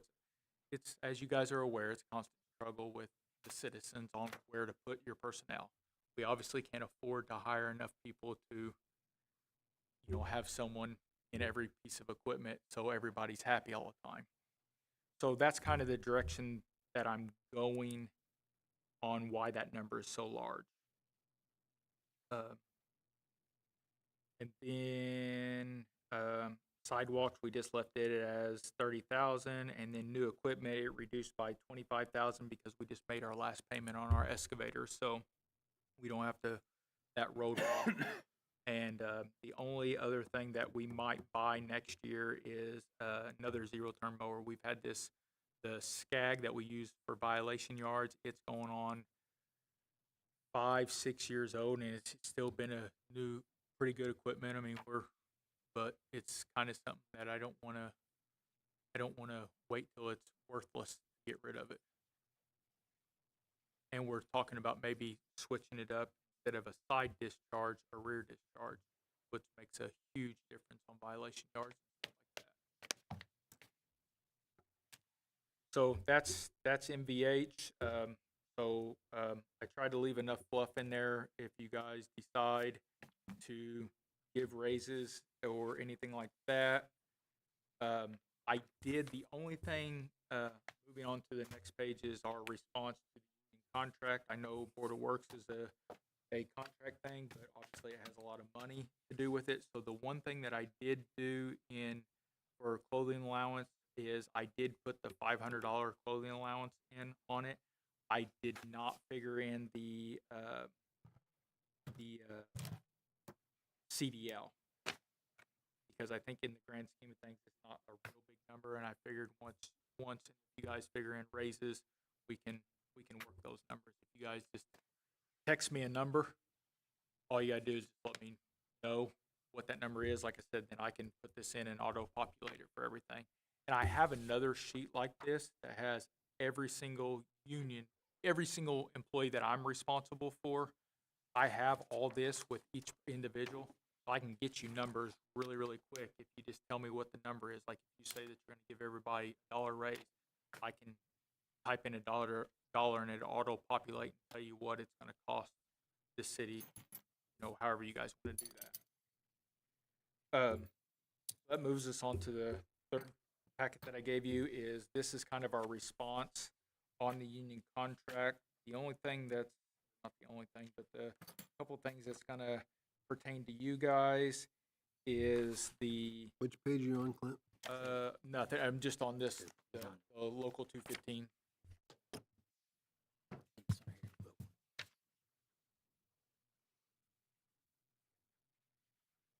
it's, as you guys are aware, it's a constant struggle with the citizens on where to put your personnel. We obviously can't afford to hire enough people to, have someone in every piece of equipment so everybody's happy all the time. So that's kind of the direction that I'm going on why that number is so large. And then sidewalks, we just left it as 30,000, and then new equipment, it reduced by 25,000 because we just made our last payment on our excavator, so we don't have to that road walk. And the only other thing that we might buy next year is another zero-turn mower. We've had the Skag that we use for violation yards. It's going on 5-6 years old, and it's still been a new, pretty good equipment. I mean, but it's kind of something that I don't want to wait till it's worthless to get rid of it. And we're talking about maybe switching it up instead of a side discharge, a rear discharge, which makes a huge difference on violation yards and stuff like that. So that's MVH. I tried to leave enough fluff in there if you guys decide to give raises or anything like that. I did the only thing, moving on to the next page, is our response to the contract. I know Board of Works is a contract thing, but obviously it has a lot of money to do with it. So the one thing that I did do for clothing allowance is I did put the $500 clothing allowance in on it. I did not figure in the CDL, because I think in the grand scheme of things it's not a real big number, and I figured once if you guys figure in raises, we can work those numbers. If you guys just text me a number, all you gotta do is just let me know what that number is. Like I said, then I can put this in and auto populate it for everything. And I have another sheet like this that has every single union, every single employee that I'm responsible for. I have all this with each individual. So I can get you numbers really, really quick if you just tell me what the number is. Like if you say that you're gonna give everybody a $1 raise, I can type in $1 and it auto populate and tell you what it's gonna cost the city, however you guys want to do that. That moves us on to the third packet that I gave you. This is kind of our response on the union contract. The only thing that's, not the only thing, but the couple things that's gonna pertain to you guys is the, Which page are you on, Clint? nothing, I'm just on this, the local 215.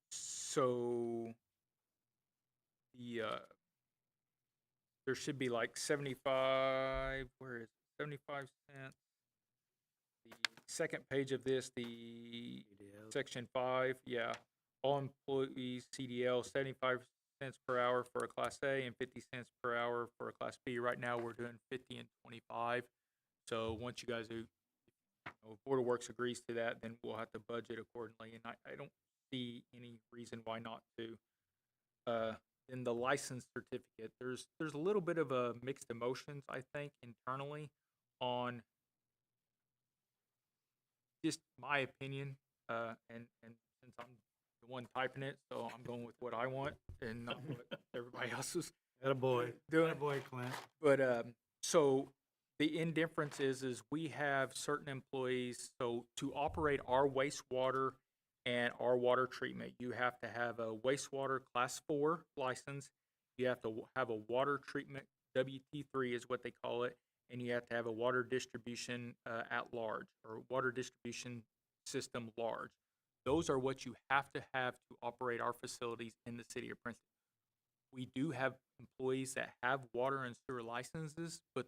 So there should be like 75, where is it? 75 cents. The second page of this, the section 5, yeah. All employees CDL 75 cents per hour for a class A and 50 cents per hour for a class B. Right now we're doing 50 and 25. So once you guys Board of Works agrees to that, then we'll have to budget accordingly. And I don't see any reason why not to. In the license certificate, there's a little bit of a mixed emotions, I think, internally on just my opinion. And since I'm the one typing it, so I'm going with what I want and not what everybody else is Attaboy. doing. Attaboy, Clint. But so the indifference is we have certain employees. So to operate our wastewater and our water treatment, you have to have a wastewater class 4 license. You have to have a water treatment, WT3 is what they call it, and you have to have a water distribution at large, or water distribution system large. Those are what you have to operate our facilities in the city of Princeton. We do have employees that have water and sewer licenses, but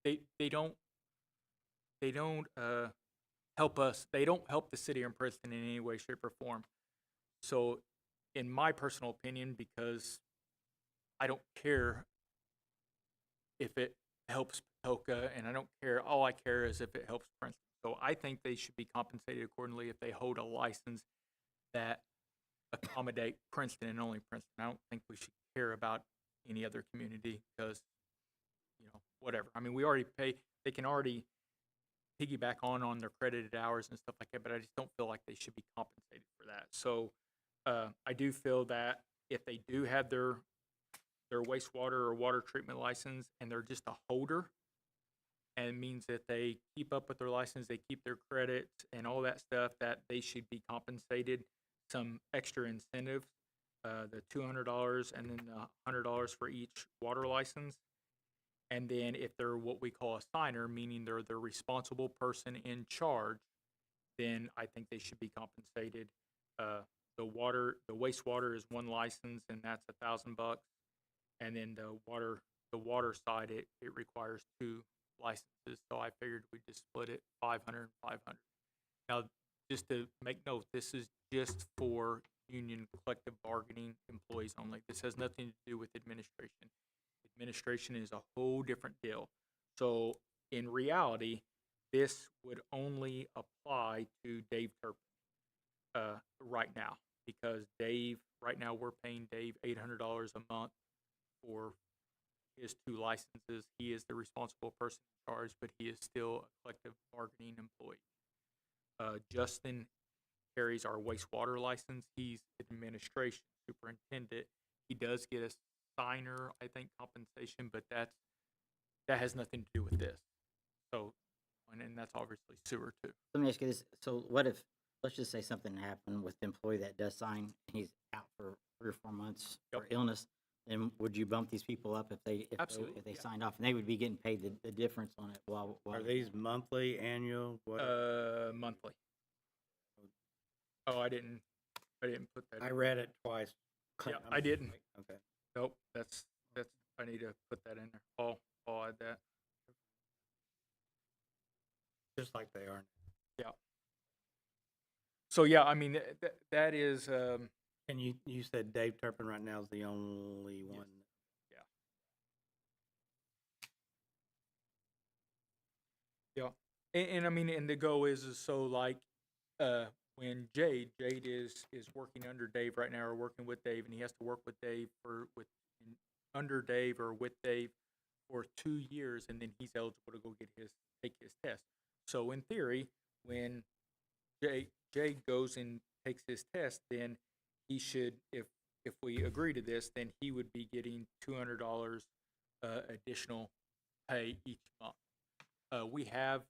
they don't help us. They don't help the city of Princeton in any way, shape, or form. So, in my personal opinion, because I don't care if it helps Patoka, and I don't care. All I care is if it helps Princeton. So I think they should be compensated accordingly if they hold a license that accommodate Princeton and only Princeton. I don't think we should care about any other community because, whatever. I mean, we already pay. They can already piggyback on their credited hours and stuff like that, but I just don't feel like they should be compensated for that. So I do feel that if they do have their wastewater or water treatment license and they're just a holder, and it means that they keep up with their license, they keep their credits and all that stuff, that they should be compensated some extra incentive, the $200 and then the $100 for each water license. And then if they're what we call a signer, meaning they're the responsible person in charge, then I think they should be compensated. The wastewater is one license, and that's $1,000. And then the water side, it requires 2 licenses. So I figured we'd just split it 500 and 500. Now, just to make note, this is just for union collective bargaining employees only. This has nothing to do with administration. Administration is a whole different deal. So in reality, this would only apply to Dave Turpin right now, because right now we're paying Dave $800 a month for his 2 licenses. He is the responsible person in charge, but he is still a collective bargaining employee. Justin carries our wastewater license. He's administration superintendent. He does get a signer, I think, compensation, but that has nothing to do with this. So, and that's obviously sewer too. Let me ask you this. So what if, let's just say something happened with the employee that does sign, he's out for 3 or 4 months for Yep. illness, then would you bump these people up if they Absolutely, if they yeah. signed off, and they would be getting paid the difference on it while Are these monthly, annual, what? Monthly. Oh, I didn't put that. I in. read it twice. Yeah, I'm I didn't. Okay. Nope, that's I need to put that in there. I'll add that. Just like they are. Yeah. So yeah, I mean that is And you said Dave Turpin right now is the only one. yeah. And I mean, and the goal is so like when Jade is working under Dave right now, or working with Dave, and he has to work with Dave under Dave or with Dave for 2 years, and then he's eligible to go take his test. So in theory, when Jade goes and takes his test, then he should, if we agree to this, then he would be getting $200 additional pay each month. We have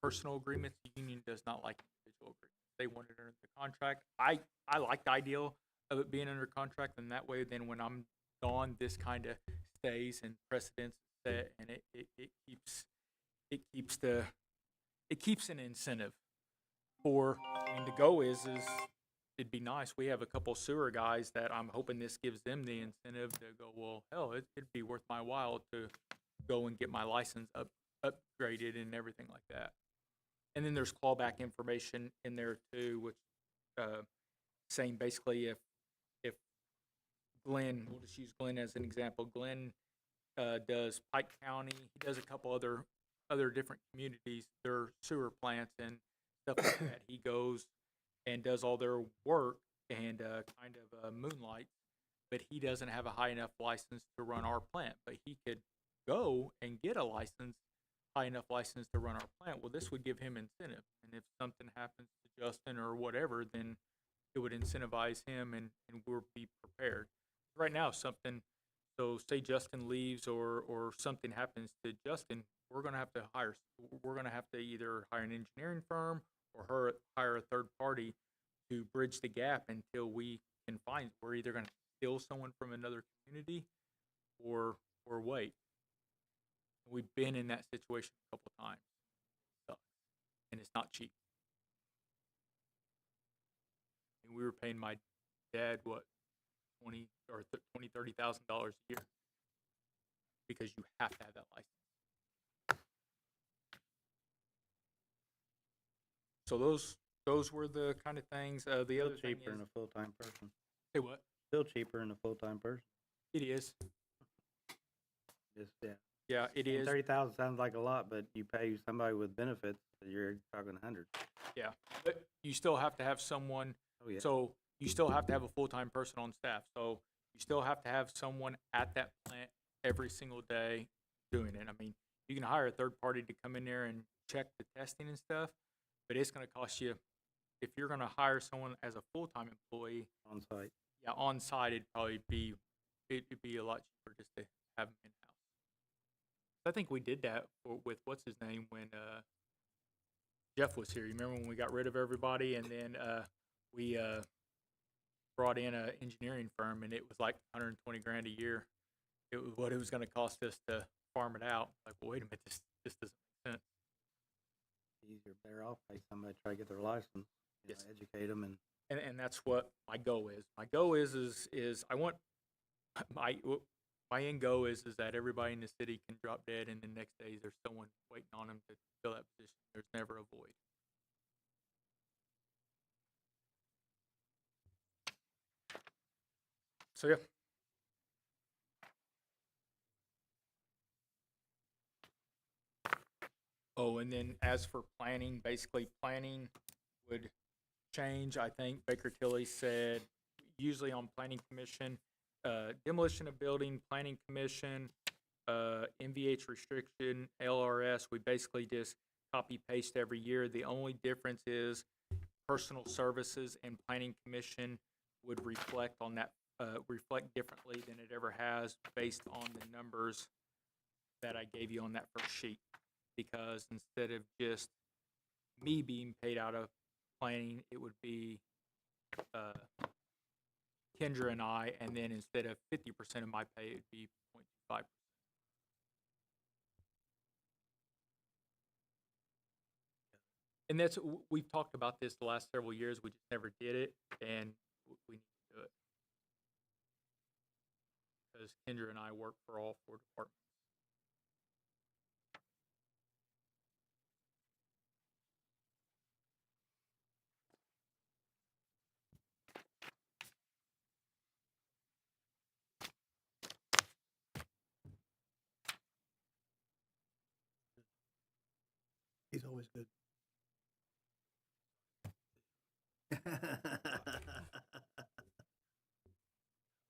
personal agreements. The union does not like individual agreements. They want it under the contract. I like the idea of it being under contract, and that way, then when I'm gone, this kind of stays and precedence set, and it keeps an incentive for. I mean, the goal is it'd be nice. We have a couple sewer guys that I'm hoping this gives them the incentive to go, well, hell, it'd be worth my while to go and get my license upgraded and everything like that. And then there's clawback information in there too, which saying basically if Glenn, we'll just use Glenn as an example. Glenn does Pike County. He does a couple other different communities, their sewer plants and stuff like that. He goes and does all their work and kind of moonlight, but he doesn't have a high enough license to run our plant. But he could go and get a high enough license to run our plant. Well, this would give him incentive, and if something happens to Justin or whatever, then it would incentivize him, and we'll be prepared. Right now, so say Justin leaves or something happens to Justin, we're gonna have to either hire an engineering firm or hire a third party to bridge the gap until we can find. We're either gonna steal someone from another community or wait. We've been in that situation a couple of times. It sucks. And it's not cheap. And we were paying my dad $30,000 a year because you have to have that license. So those were the kind of things. The Still other thing cheaper than is, a full-time person. say what? Still cheaper than a full-time person. It is. Just, yeah. Yeah, it is. 30,000 sounds like a lot, but you pay somebody with benefits, you're talking hundreds. Yeah, but you still have to have someone. Oh, yeah. So you still have to have a full-time person on staff. So you still have to have someone at that plant every single day doing it. I mean, you can hire a third party to come in there and check the testing and stuff, but it's going to cost you. If you're going to hire someone as a full-time employee, On site. yeah, on site, it'd be a lot cheaper just to have them in house. I think we did that with what's his name when Jeff was here. You remember when we got rid of everybody and then we brought in an engineering firm and it was like 120 grand a year. It was what it was going to cost us to farm it out. Like, well, wait a minute, this doesn't make sense. Easier, better off pay somebody to try to get their license. You Yes. know, educate them and. And that's what my goal is. My goal is I want my end goal is that everybody in the city can drop dead and the next day there's someone waiting on them to fill that position. There's never a void. So yeah. Oh, and then as for planning, basically planning would change. I think Baker Tilly said usually on planning commission, demolition of building, planning commission, MVH restriction, LRS, we basically just copy paste every year. The only difference is personal services and planning commission would reflect on that, reflect differently than it ever has based on the numbers that I gave you on that first sheet. Because instead of just me being paid out of planning, it would be Kendra and I, and then instead of 50% of my pay, it'd be 0.25%. And that's, we've talked about this the last several years, we just never did it, and we need to do it. Because Kendra and I work for all 4 departments. He's always good.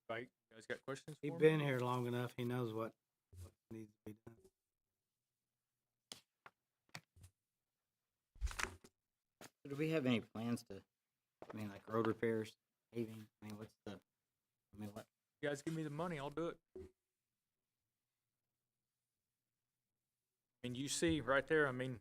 Right? You guys got questions for He's me? been here long enough, he knows what needs to be done. Do we have any plans to, I mean, like road repairs, paving? I mean, what's the, I mean, what, You guys give me the money, I'll do it. And you see right there, I mean,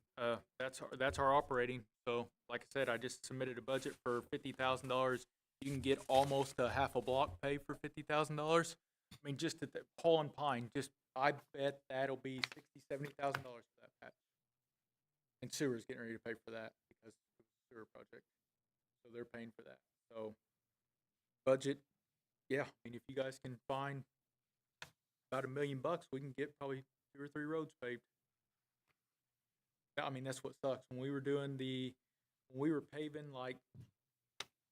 that's our operating. So, like I said, I just submitted a budget for $50,000. You can get almost a half a block paved for $50,000. I mean, just at the Paul and Pine, I bet that'll be $60,000, $70,000 for that patch. And sewer's getting ready to pay for that because it's a sewer project, so they're paying for that. So, budget, yeah. I mean, if you guys can find about $1 million, we can get probably 2 or 3 roads paved. I mean, that's what sucks. When we were paving like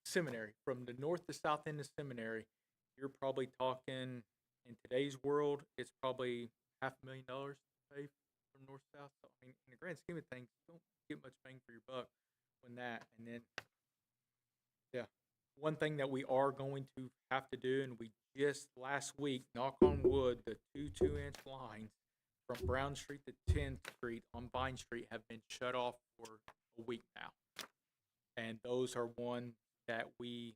Seminary, from the north to south end of Seminary, you're probably talking, in today's world, it's probably $500,000 to pave from north to south. So, I mean, in the grand scheme of things, you don't get much bang for your buck when that. And then, yeah, one thing that we are going to have to do, and we just last week, knock on wood, the 2 2-inch lines from Brown Street to 10th Street on Vine Street have been shut off for a week now. And those are one that we,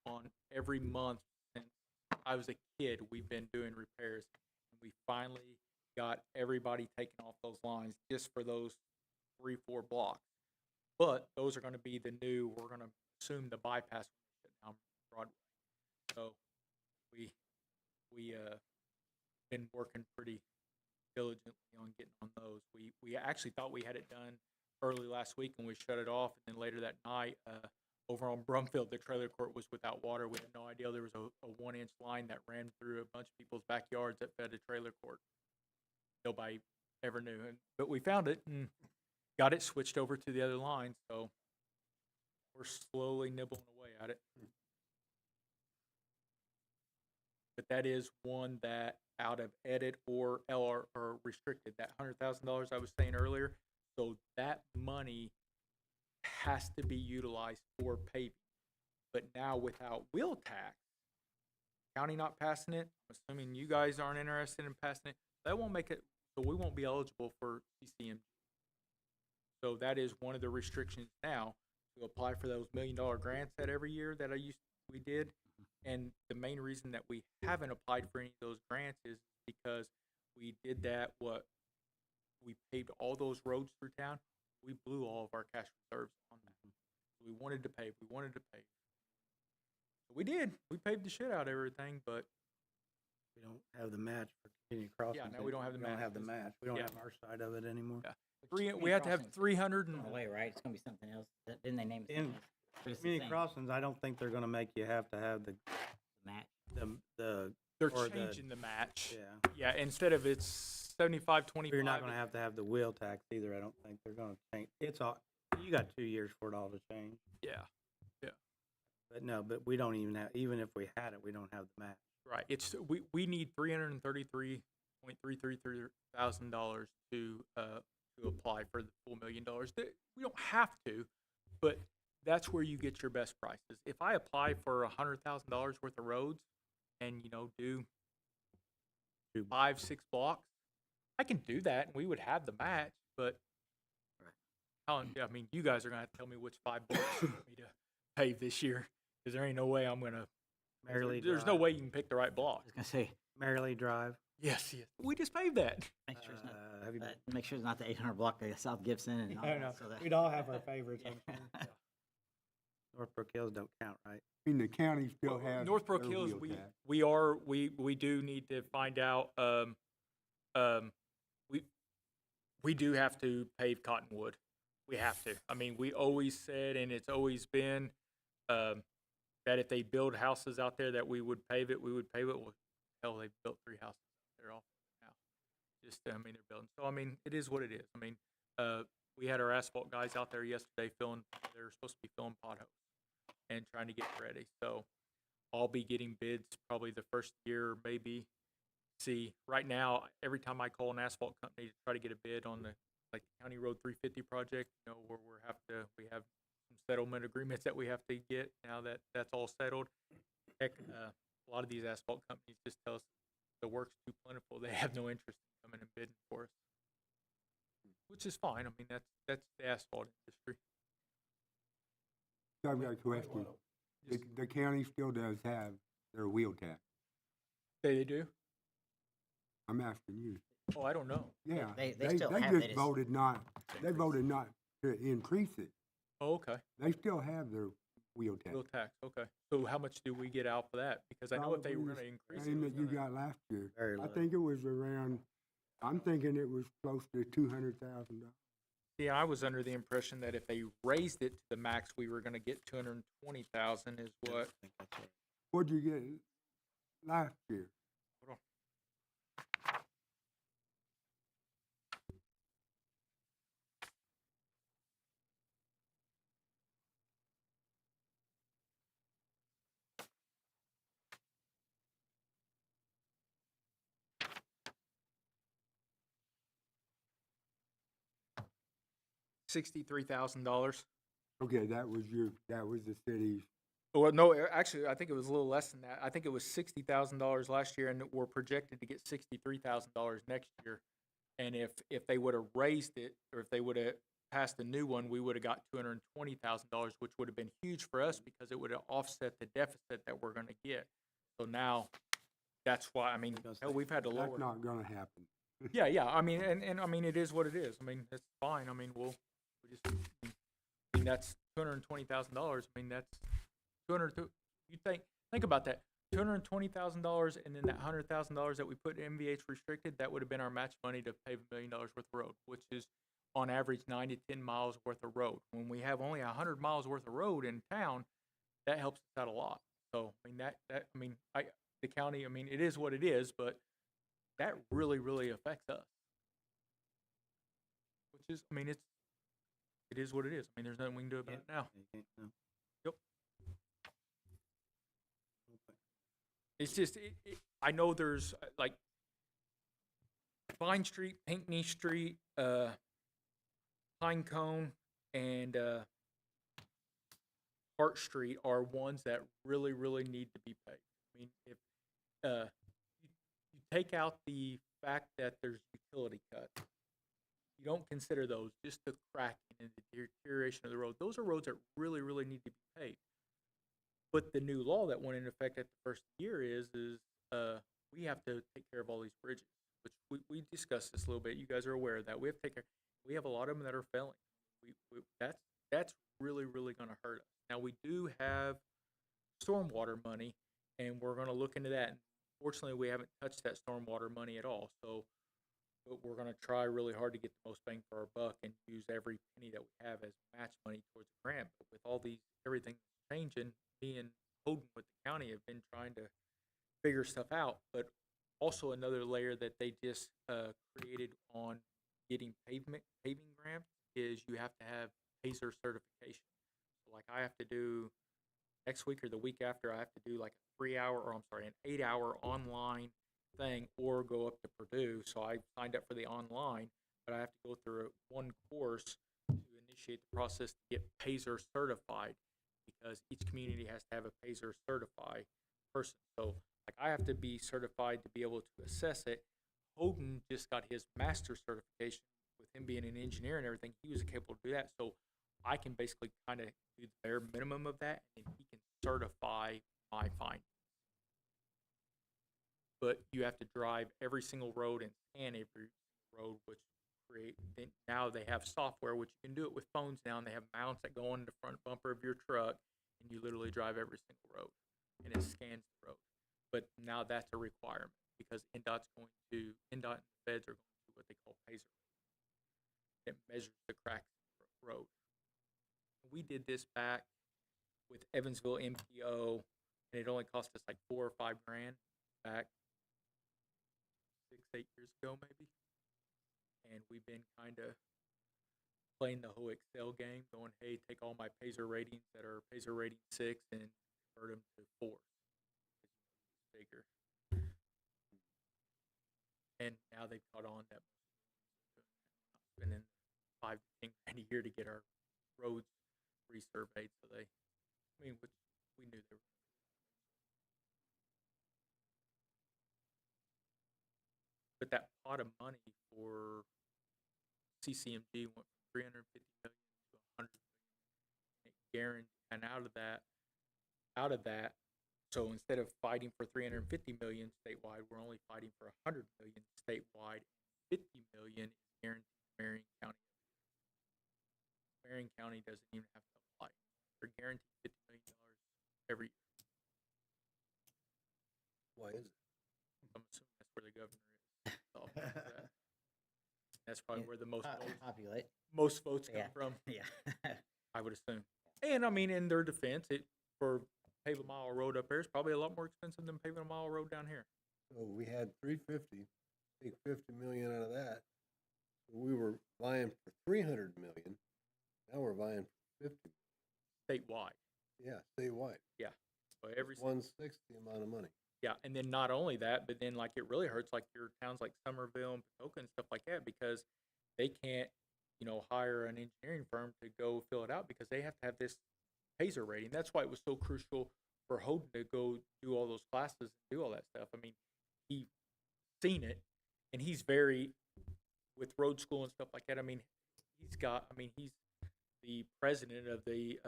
on every month since I was a kid, we've been doing repairs. And we finally got everybody taking off those lines just for those 3-4 blocks. But those are going to be the new, we're going to assume the bypass down Broadway. So we been working pretty diligently on getting on those. We actually thought we had it done early last week and we shut it off, and then later that night over on Brumfield, the trailer court was without water. We had no idea there was a 1-inch line that ran through a bunch of people's backyards that fed a trailer court. Nobody ever knew, but we found it and got it switched over to the other line, so we're slowly nibbling away at it. but that is one that out of edit or LR or restricted, that $100,000 I was saying earlier. So that money has to be utilized for paving. But now without wheel tax, county not passing it, I'm assuming you guys aren't interested in passing it, that won't make it, so we won't be eligible for CCM. So that is one of the restrictions now to apply for those $1 million grants that every year that we did. And the main reason that we haven't applied for any of those grants is because we did that, we paved all those roads through town. We blew all of our cash reserves on that. We wanted to pave. We did. We paved the shit out of everything, but We don't have the match for community crossings. now we don't have the We don't match, have the 'cause- match. We don't yeah. have our side of it anymore. Yeah. Community we have to have crossings 300 Going and away, right? It's gonna be something else. Didn't they name it In something else? But it's the community same crossings, I don't think they're gonna make you have to have match. the they're or the- changing the match. yeah. Yeah, instead of it's 75-25. You're not gonna have to have the wheel tax either. I don't think they're gonna change. It's all, you got 2 years for it all to change. Yeah, But no, but we don't even have, even if we had it, we don't have the match. right. It's we need $333,333,000 to apply for the full $1 million. We don't have to, but that's where you get your best prices. If I apply for $100,000 worth of roads and do 5-6 blocks, I can do that and we would have the match. But I mean, you guys are gonna have to tell me which 5 blocks you want me to pave this year, because there ain't no way I'm gonna. There's no way you can pick the right block. I was gonna say, Merrily Drive. Yes. We just paved that. make sure it's not, Have you make sure it's not the 800 block of South Gibson and all I that. know. So that, We'd all have our favorites. I'm Yeah. sure. Northbrook Hills don't count, right? I mean, the county still has. Northbrook their Hills, wheel tax. we do need to find out. We do have to pave Cottonwood. We have to. I mean, we always said, and it's always been, that if they build houses out there, that we would pave it. We would pave it. Well, hell, they've built 3 houses out there all now. Just, I mean, they're building. So, I mean, it is what it is. I mean, we had our asphalt guys out there yesterday filling. They're supposed to be filling potholes and trying to get ready. So, I'll be getting bids probably the first year, maybe. See, right now, every time I call an asphalt company to try to get a bid on the County Road 350 project, where we have some settlement agreements that we have to get now that that's all settled. Heck, a lot of these asphalt companies just tell us the work's too plentiful. They have no interest in coming and bidding for us, which is fine. I mean, that's the asphalt industry. So I've got a question. The county still does have their wheel tax. They do? I'm asking you. Oh, I don't know. Yeah, They they still have it, just it's- voted not, they voted not to increase it. Oh, okay. They still have their wheel tax. Wheel tax. Okay. So how much do we get out for that? Because I know if they were Probably going to increase Same it, that you got last year. Very I low. think it was around, I'm thinking it was close to $200,000. yeah, I was under the impression that if they raised it to the max, we were going to get 220,000. Is what? I think that's right. What'd you get last year? Hold on. $63,000. Okay, that was the city's. Well, no, actually, I think it was a little less than that. I think it was $60,000 last year, and we're projected to get $63,000 next year. And if they would have raised it, or if they would have passed a new one, we would have got $220,000, which would have been huge for us because it would have offset the deficit that we're going to get. So now, that's why. I mean, hell, we've had to lower. That's not gonna happen. Yeah. I mean, and I mean, it is what it is. I mean, it's fine. I mean, I mean, that's $220,000. I mean, that's 200. You think about that. $220,000, and then that $100,000 that we put in MVH restricted, that would have been our match money to pave $1 million worth of road, which is on average 9 to 10 miles worth of road. When we have only 100 miles worth of road in town, that helps us out a lot. So I mean, the county. I mean, it is what it is, but that really, really affects us. Which is, I mean, it is what it is. I mean, there's nothing we can do about it now. You can't- no. Yep. It's just, I know there's like Vine Street, Pinckney Street, Pinecone, and Hart Street are ones that really, really need to be paved. I mean, if you take out the fact that there's utility cuts, you don't consider those, just the cracking and the deterioration of the road. Those are roads that really, really need to be paved. But the new law that went into effect at the first year is we have to take care of all these bridges, which we discussed this a little bit. You guys are aware of that. We have to take care. We have a lot of them that are failing. That's really, really going to hurt us. Now, we do have stormwater money, and we're going to look into that. Fortunately, we haven't touched that stormwater money at all. So but we're going to try really hard to get the most bang for our buck and use every penny that we have as match money towards the grant. But with all these, everything changing, me and Holden with the county have been trying to figure stuff out. But also another layer that they just created on getting paving grants is you have to have PASER certification. So like I have to do next week or the week after, I have to do like a 3-hour, or I'm sorry, an 8-hour online thing, or go up to Purdue. So I signed up for the online, but I have to go through one course to initiate the process to get PASER certified, because each community has to have a PASER certified person. So like I have to be certified to be able to assess it. Holden just got his master's certification. With him being an engineer and everything, he was capable to do that. So I can basically kind of do the bare minimum of that, and he can certify my findings. But you have to drive every single road and scan every road, which then now they have software, which you can do it with phones now, and they have mounts that go on the front bumper of your truck, and you literally drive every single road, and it scans the road. But now that's a requirement, because NDOT and the feds are going to do what they call PASER. It measures the cracks in the road. We did this back with Evansville MPO, and it only cost us like $4 or $5 grand back 6-8 years ago maybe. And we've been kind of playing the whole Excel game, going, hey, take all my PASER ratings that are PASER rating 6 and convert them to 4. It's bigger. And now they've caught on that spending 5 to 10 grand a year to get our roads resurveyed. So which we knew they were. But that pot of money for CCMG went from 350 million to 100 million. It guaranteed, and out of that, so instead of fighting for 350 million statewide, we're only fighting for 100 million statewide. 50 million is guaranteed to Marion County. Marion County doesn't even have to apply. They're guaranteed $50 million every year. Why is it? I'm assuming that's where the governor is. That's probably where the most votes come from. Yeah. I would assume. And I mean, in their defense, for pave a mile road up there is probably a lot more expensive than paving a mile road down here. So we had 350, take 50 million out of that. We were vying for 300 million. Now we're vying for 50. Statewide. Yeah, statewide. Yeah. So every 1/6 the amount of money. Yeah, and then not only that, but then like it really hurts like your towns like Somerville and Patoka and stuff like that, because they can't, hire an engineering firm to go fill it out, because they have to have this PASER rating. That's why it was so crucial for Holden to go do all those classes and do all that stuff. I mean, he's seen it, and he's very with road school and stuff like that. I mean, he's the president of the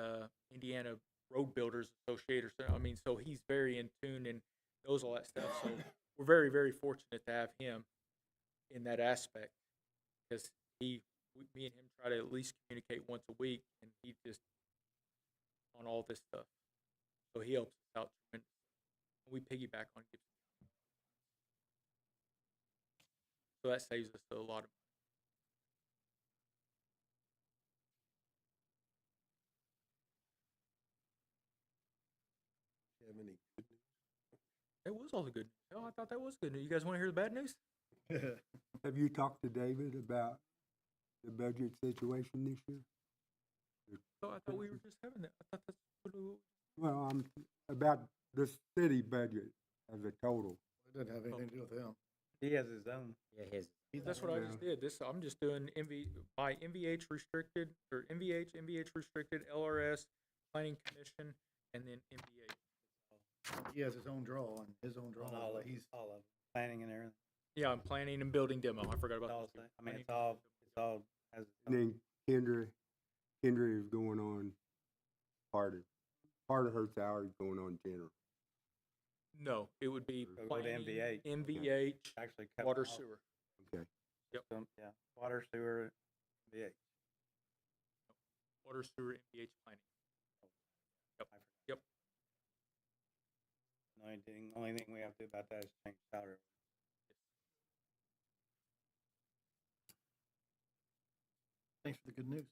Indiana Road Builders Association. I mean, so he's very in tune and knows all that stuff. So we're very, very fortunate to have him in that aspect, because me and him try to at least communicate once a week, and he just on all this stuff. So he helps us out tremendously. We piggyback on Gibson. So that saves us a lot of money. Do you have any good news? That was all the good news. Oh, I thought that was good news. You guys want to hear the bad news? Have you talked to David about the budget situation this year? So I thought we were just having that. I thought that's what we Well, about the city budget. as a total. It doesn't have anything to do with him. He has his own. Yeah, his, That's what I just did. I'm just doing by MVH restricted, or MVH restricted, LRS, Planning Commission, and then MVH. He has his own draw and his own draw. On all but of, he's all of planning and everything. Yeah, I'm planning and building demo. I forgot about All that. I mean, it's all has. And then Kendra is going on part of her salary is going on general. No, it would be Go to planning, MVH. MVH, Actually, cut water off sewer. Okay. some, yeah, water, sewer, VH. Water sewer MVH planning. Yep. I forgot. Yep. The only thing we have to do about that is change salary. thanks for the good news.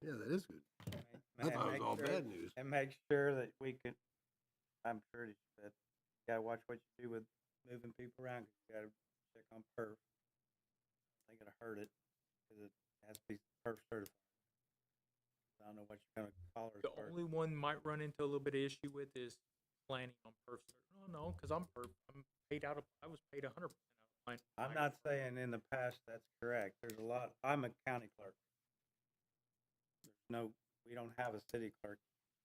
Yeah, that is good. I thought it was all bad news. And make sure that we could, I'm sure that you gotta watch what you do with moving people around, 'cause you gotta check on perf. They gotta hurt it, 'cause it has to be perf certified. I don't know what you're gonna call her. The only one might run into a little bit of issue with is planning on perf. No, because I'm paid out of. I was paid 100% out of mine. I'm not saying in the past that's correct. There's a lot, I'm a county clerk. We don't have a city clerk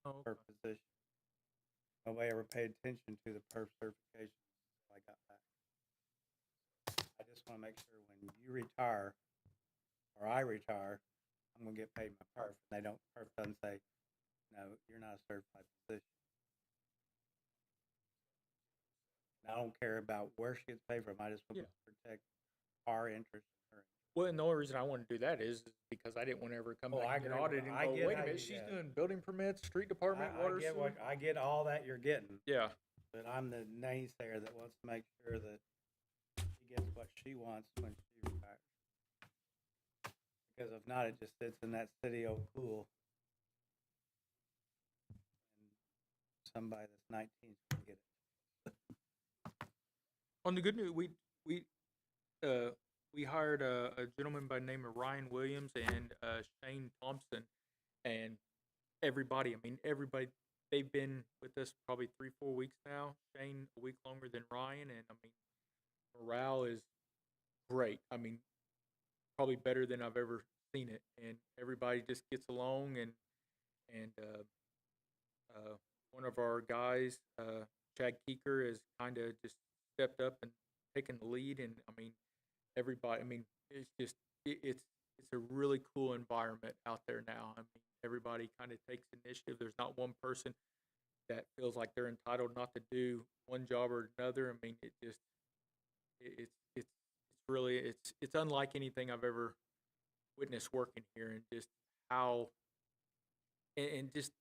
Oh, per position. Nobody ever paid attention to the perf certification until I got back. I just wanna make sure when you retire, or I retire, I'm gonna get paid my perf, and perf doesn't say, no, you're not a certified position. And I don't care about where she gets paid from, I just want Yeah. to protect our interest and her. Well, and the only reason I want to do that is because I didn't want to ever come Oh, back I and get agree with- audited and I go, get wait a how minute, you- she's yeah. doing building permits, street department, water sewer. I get all that you're getting, Yeah, but I'm the naysayer that wants to make sure that she gets what she wants when she retires. Because if not, it just sits in that city old pool. And somebody that's 19 is gonna get it. on the good news, we hired a gentleman by the name of Ryan Williams and Shane Thompson, and everybody. I mean, everybody. They've been with us probably 3-4 weeks now. Shane a week longer than Ryan, and I mean, morale is great. I mean, probably better than I've ever seen it, and everybody just gets along. And one of our guys, Chad Keeker, has kind of just stepped up and taken the lead. And I mean, everybody. I mean, it's just it's a really cool environment out there now. I mean, everybody kind of takes initiative. There's not one person that feels like they're entitled not to do one job or another. I mean, it's really it's unlike anything I've ever witnessed working here, and just how and just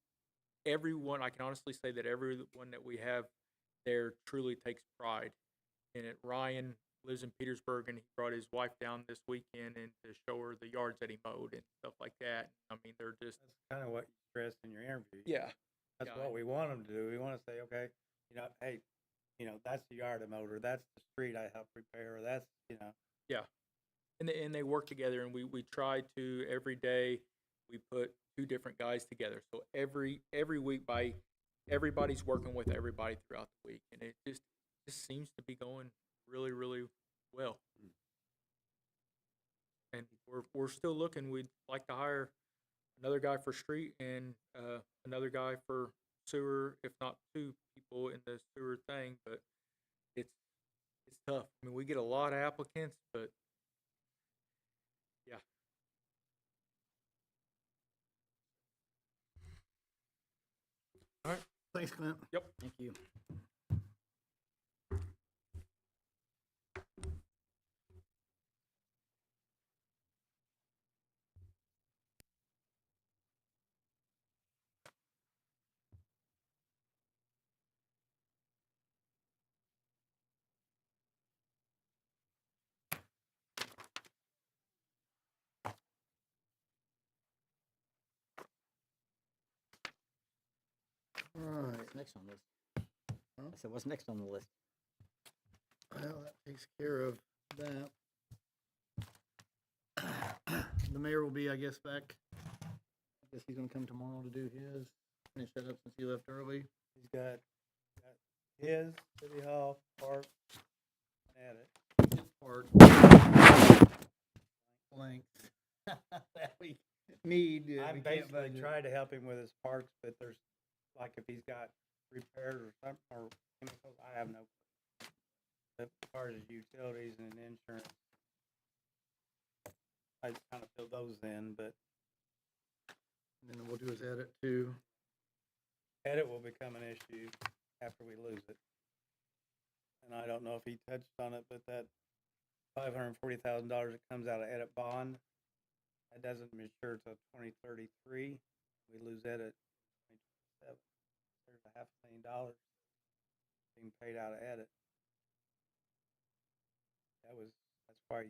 everyone. I can honestly say that everyone that we have there truly takes pride in it. Ryan lives in Petersburg, and he brought his wife down this weekend and to show her the yards that he mowed and stuff like that. I mean, they're just That's kind of what you stressed in your interview. yeah. That's Yeah. what we want them to do. We want to say, okay, hey, that's the yard I mowed, or that's the street I helped repair, or that's, Yeah, and they work together, and we try to every day we put 2 different guys together. So every week everybody's working with everybody throughout the week, and it just seems to be going really, really well. And we're still looking. We'd like to hire another guy for street and another guy for sewer, if not 2 people in the sewer thing. But it's tough. I mean, we get a lot of applicants, but yeah. All right. Thanks, Clint. Yep. thank you. All right. What's next on the list? Huh? I said, what's next on the list? Well, that takes care of that. The mayor will be, I guess, back. I guess he's gonna come tomorrow to do his, finish that up since he left early. he's got his, City Hall, Park, edit. Part blank that we need. I we can't basically budget. tried to help him with his parks, but there's, like, if he's got repairs or something, or chemicals, I have no clue. But as far as utilities and insurance, I just kind of fill those in, but And then we'll do his edit too. edit will become an issue after we lose it. And I don't know if he touched on it, but that $540,000 that comes out of edit bond, that doesn't mature till 2033. We lose edit 2027. There's $500,000 being paid out of edit. That's why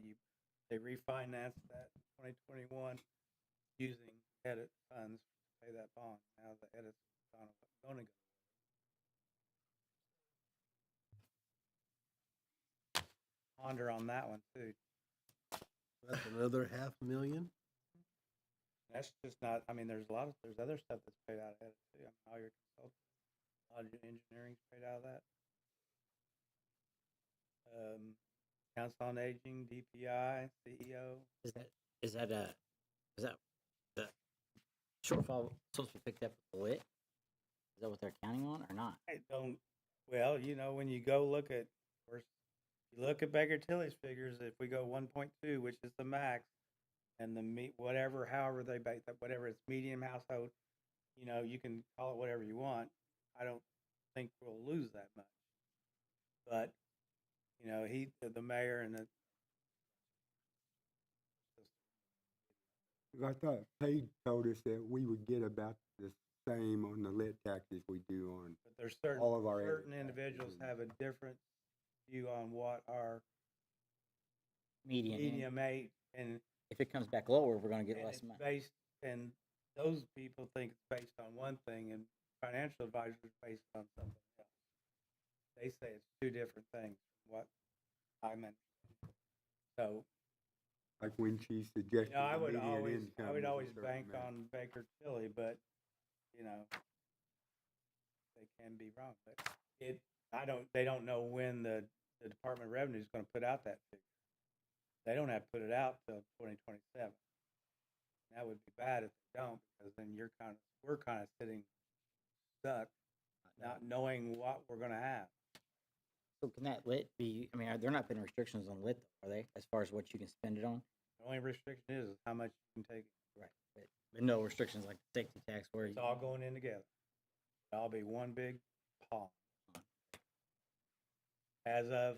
they refinanced that in 2021 using edit funds to pay that bond. Now the edit's going to go. Ponder on that one too. That's another 500,000. That's just not, I mean, there's other stuff that's paid out of edit too. I mean, all your consulting, a lot of your engineering's paid out of that. Council on Aging, DPI, CEO. Is that the shortfall supposed to be picked up with the lit? Is that what they're counting on or not? I don't, well, when you go look at, you look at Baker Tilly's figures, if we go 1.2, which is the max, and however they bake that, whatever it's medium household, you can call it whatever you want. I don't think we'll lose that much. But, the mayor and the. I thought Paige told us that we would get about the same on the lit taxes we do on But there's all of our certain edit individuals taxes. have a different view on what our Median. medium eight and If it comes back lower, we're gonna get and less it's money. based, and those people think it's based on one thing, and financial advisors based on something else. They say it's two different things. What I meant. So Like when she suggested I the would median always income was a certain bank amount. on Baker Tilly, but they can be wrong. But they don't know when the Department of Revenue is going to put out that figure. They don't have to put it out till 2027. That would be bad if they don't, because then we're kind of sitting stuck, not knowing what we're going to have. So can that lit be, I mean, there not been restrictions on lit, are they, as far as what you can spend it on? The only restriction is how much you can take. Right. But no restrictions like the safety tax where It's all going in together. It'll all be one big pond. As of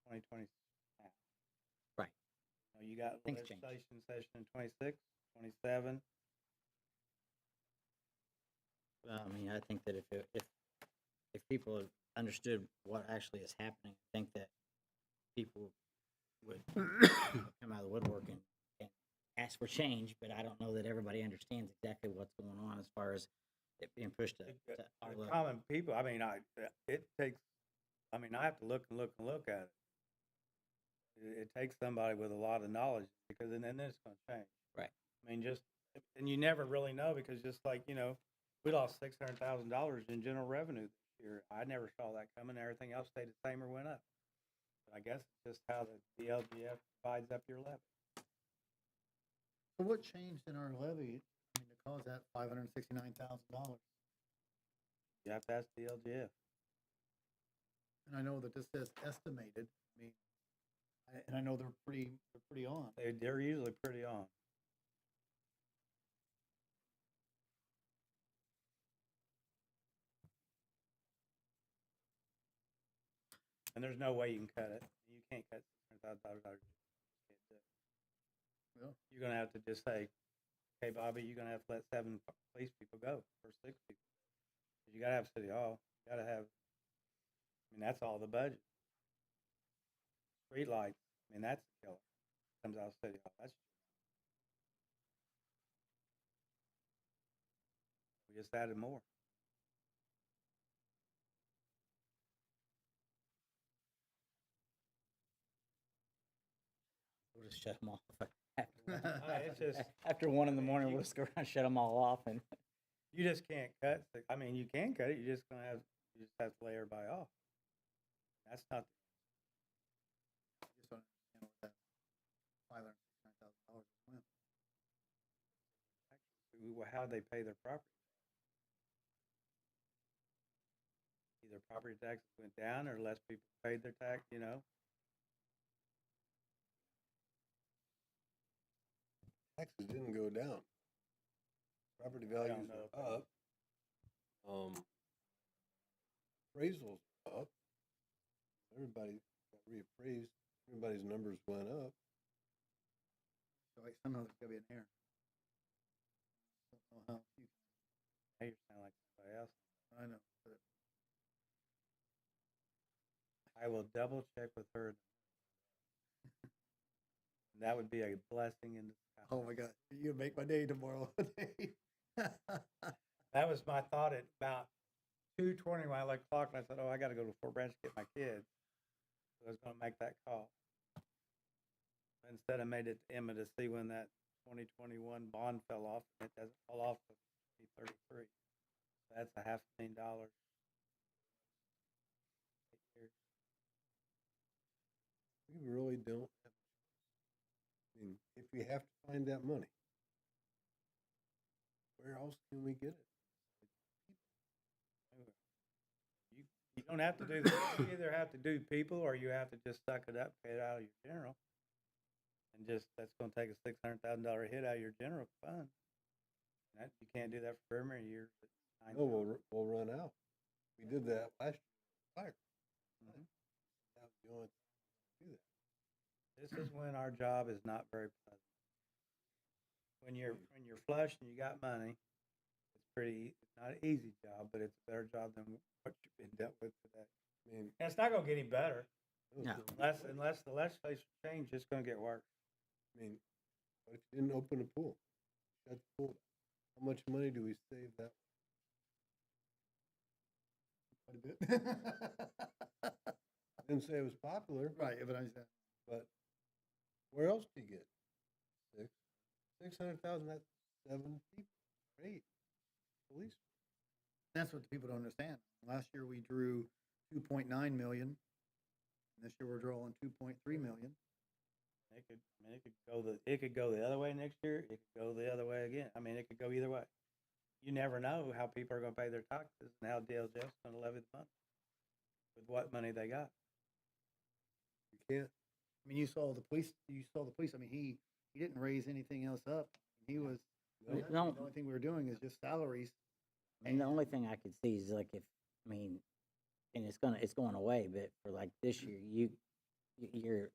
2020. Right. You got Things change. legislation session in 26, 27. I mean, I think that if people understood what actually is happening, I think that people would come out of the woodwork and ask for change, but I don't know that everybody understands exactly what's going on as far as it being pushed to our The level. common people, I mean, I have to look and look and look at it. It takes somebody with a lot of knowledge, because then it's going to change. Right. I mean, and you never really know, because just like, we lost $600,000 in general revenue this year. I never saw that coming. Everything else stayed the same or went up. But I guess it's just how the LGF divides up your levy. So what changed in our levy? I mean, to cause that $569,000. You have to ask the LGF. And I know that this says estimated. I mean, and I know they're pretty on. They're usually pretty on. And there's no way you can cut it. You can't cut $600,000. Yeah. You're going to have to just say, "Hey, Bobby, you're going to have to let 7 police people go, or 6 people. You got to have City Hall. You got to have, that's all the budget. Street lights, that's the killer. Comes out of City Hall. We just added more. We'll just shut them off. It's just, After 1 in the morning, we'll just go around and shut them all off. And you just can't cut. You can cut it. You're just going to have You just have to lay everybody off. That's not, Just don't understand what that $569,000 went. how they pay their property. Either property taxes went down or less people paid their tax, you know? Taxes didn't go down. Property I don't values know are up. Appraisals are up. Everybody got reappraised. Everybody's numbers went up. So like somehow there's gotta be an error. Don't know how you, Now you're sounding like somebody else. I know, but I will double check with her. That would be a blessing in disguise. oh my God, you make my day tomorrow. That was my thought at about 2:20 when I looked at the clock, and I said, "Oh, I got to go to Fort Branch to get my kids." So I was going to make that call. Instead, I made it to Emma to see when that 2021 bond fell off. It doesn't fall off until 2033. That's $500,000. 8 years. We really don't have. I mean, if we have to find that money, where else can we get it? You don't have to do that. You either have to do people or you have to just suck it up, pay it out of your general. And just, that's going to take a $600,000 hit out of your general fund. That, you can't do that for every year. No, we'll run out. We did that last year. Fire. Mhm. That was the only time we do that. This is when our job is not very pleasant. When you're flush and you got money, it's not an easy job, but it's a better job than what you've been dealt with today. I mean, And it's not gonna get any better No. unless the legislation changes. It's gonna get worse. I mean, what if you didn't open a pool? Shut the pool down. How much money do we save that? Quite a bit. I didn't say it was popular, Right, but I'm saying, but where else do you get 600,000? That's 7 people, 8 police. that's what the people don't understand. Last year we drew 2.9 million. And this year we're drawing 2.3 million. It could go the other way next year. It could go the other way again. I mean, it could go either way. You never know how people are gonna pay their taxes and how DLJ's gonna levy the money with what money they got. You can't. I mean, you saw the police. I mean, he didn't raise anything else up. He was, No. No. the only thing we were doing is just salaries. And the only thing I could see is like if, I mean, and it's going away, but for like this year,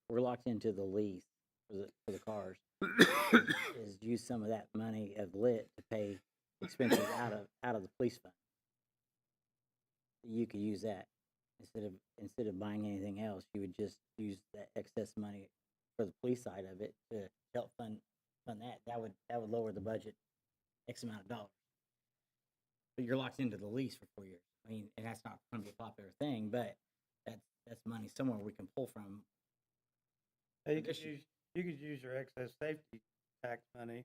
we're locked into the lease for the cars. is use some of that money of lit to pay expenses out of the police fund. You could use that instead of buying anything else. You would just use that excess money for the police side of it to help fund that. That would lower the budget X amount of dollars. But you're locked into the lease for 4 years. I mean, and that's not going to be a popular thing, but that's money somewhere we can pull from. You This could use your excess safety tax money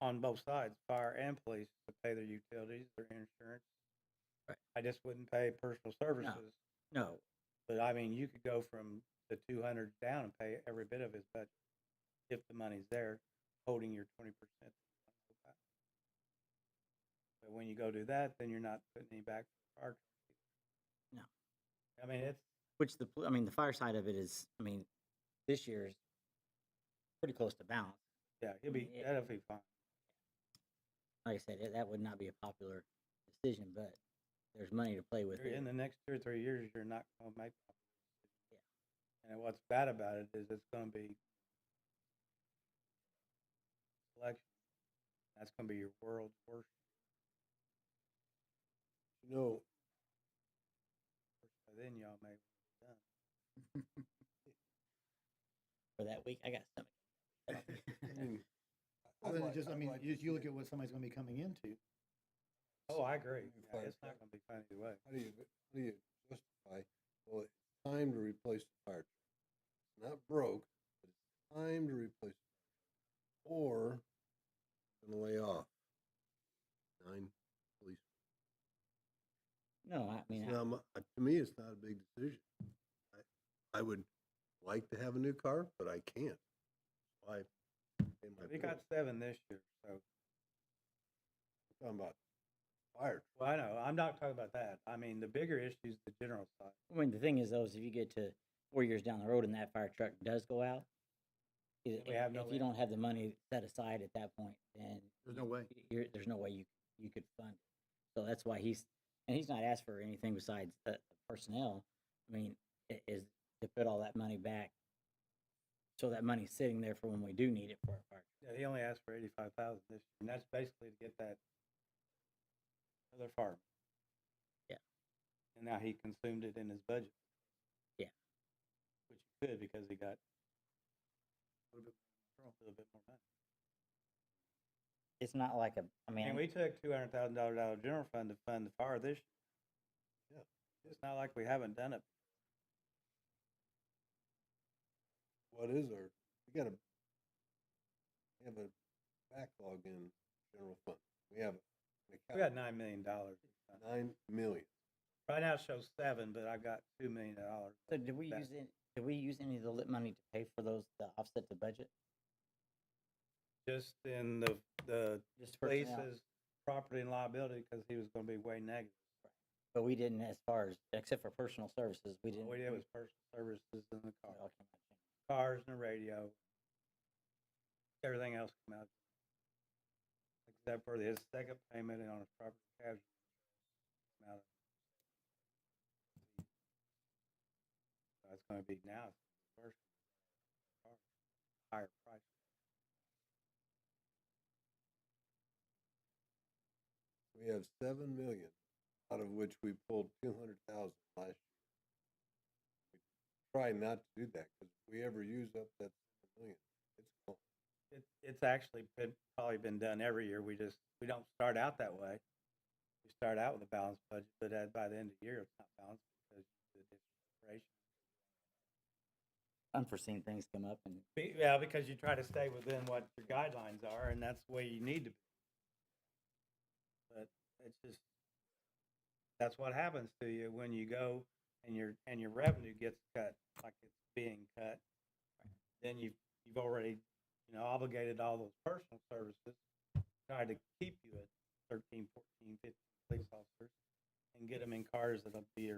on both sides, fire and police, to pay their utilities, their insurance. Right. I just wouldn't pay personal services. No, But I mean, you could go from the 200 down and pay every bit of his budget if the money's there, holding your 20%. But when you go do that, then you're not putting any back for fire. No. I mean, it's the fire side of it is, I mean, this year's pretty close to balance. yeah, mean, that'll be fine. Like I said, that would not be a popular decision, but there's money to play with. In the next 2 or 3 years, you're not going to make that. Yeah. And what's bad about it is it's going to be election. That's going to be your world's worst. You know, By then, y'all may be done. For that week, I got stomach. I mean, Well, then I'd like to you look see at what somebody's going to be coming into. Oh, I agree. New Yeah, fire it's not truck. going to be fun either way. How do you justify? Well, it's time to replace the fire truck. It's not broke, but it's time to replace it. Or gonna lay off 9 police. No, I mean, It's not to me, it's not a big decision. I would like to have a new car, but I can't. I pay my We got bills. 7 this year, so, Talking about fire. well, I know, I'm not talking about that. I mean, the bigger issue is the general side. I mean, the thing is though, is if you get to 4 years down the road and that fire truck does go out, Then we have no if you way. don't have the money set aside at that point, then There's no way. there's no way you could fund it. So that's why he's not asked for anything besides the personnel. I mean, is to put all that money back, so that money's sitting there for when we do need it for our fire. Yeah, he only asked for 85,000 this year, and that's basically to get that other farm. Yeah. And now he consumed it in his budget. Yeah. Which he could, because he got a little bit more money. It's not like I mean, And we took $200,000 out of general fund to fund the fire this year. Yeah. It's not like we haven't done it. What is we have a backlog in general fund. We have an We got account, $9 million. 9 million. Right now it shows 7, but I got $2 million. so did we use any of the lit money to pay for those to offset the budget? Just in the Just personnel. places, property and liability, because he was going to be way negative. But we didn't, as far as except for personal services, we didn't. All we did was personal services in the car, all came out of general. cars and the radio. Everything else come out, except for his second payment on his property casualty insurance. Come out of. So it's going to be now. It's gonna be worse. Higher price. We have 7 million, out of which we pulled 200,000 last year. We try not to do that, because if we ever use up that 7 million, it's gone. It's actually probably been done every year. We don't start out that way. We start out with a balanced budget, but by the end of the year, it's not balanced because of the operation. Unforeseen things come up, and Yeah, because you try to stay within what your guidelines are, and that's the way you need to be. But it's just, that's what happens to you when you go and your revenue gets cut, like it's being cut. Then you've already, obligated all those personal services, try to keep you at 13, 14, 15 police officers and get them in cars that'll be,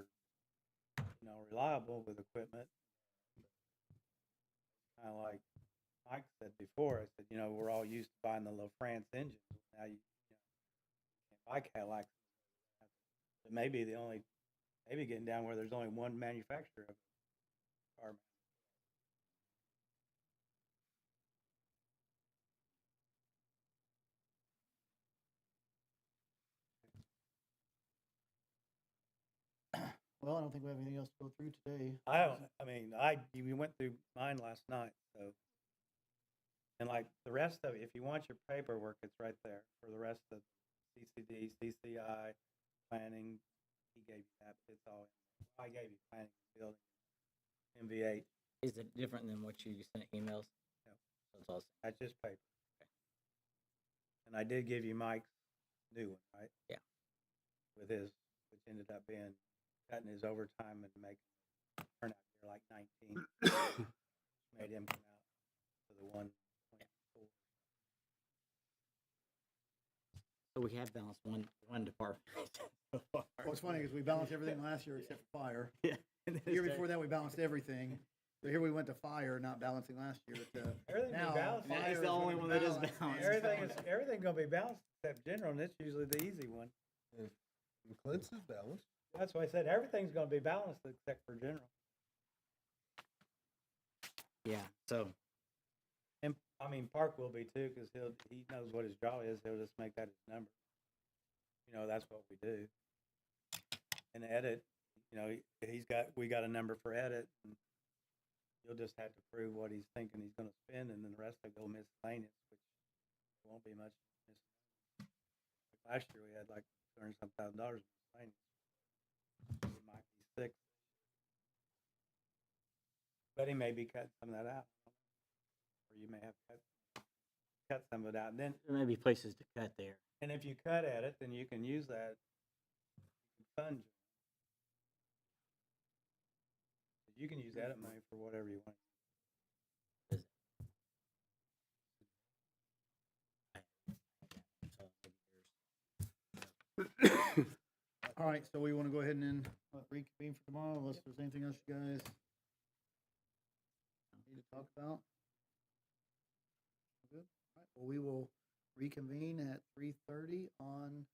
reliable with equipment. Kind of like Mike said before, I said, we're all used to buying the LaFrance engines. Now you can't buy Cadillacs. It may be maybe getting down where there's only one manufacturer of a car. Well, I don't think we have anything else to go through today. We went through mine last night, so. And like the rest of it, if you want your paperwork, it's right there for the rest of CCD, CCI, planning. He gave you that, but it's all, I gave you planning, building, MVH. is it different than what you sent emails? No. So it's all That's just paper. And I did give you Mike's new one, right? Yeah. With his, which ended up being cutting his overtime and making turn out here like 19. Made him come out to the 1.4. So we have balanced one department. so far. What's funny is we balanced everything last year except for fire. Yeah. The year before that, we balanced everything. So here we went to fire, not balancing last year. But, Everything now, be balanced. fire It's is the gonna only be one that is balanced. balanced. Everything gonna be balanced except general, and it's usually the easy one. And Clint's is balanced. That's why I said everything's gonna be balanced except for general. Yeah. So And Park will be too, because he knows what his job is. He'll just make that his number. That's what we do. And edit, we got a number for edit, and you'll just have to prove what he's thinking he's gonna spend, and then the rest will go miscellaneous, which won't be much miscellaneous. Last year we had like $200,000 miscellaneous. It might be 6. But he may be cutting some of that out. Or you may have cut some of it out. And then, there may be places to cut there. and if you cut at it, then you can use that. You can fund You can use that money for whatever you want. So maybe yours. All right, so we wanna go ahead and then reconvene for tomorrow, unless there's anything else you guys need to talk about? Good, all right, well, we will reconvene at 3:30 on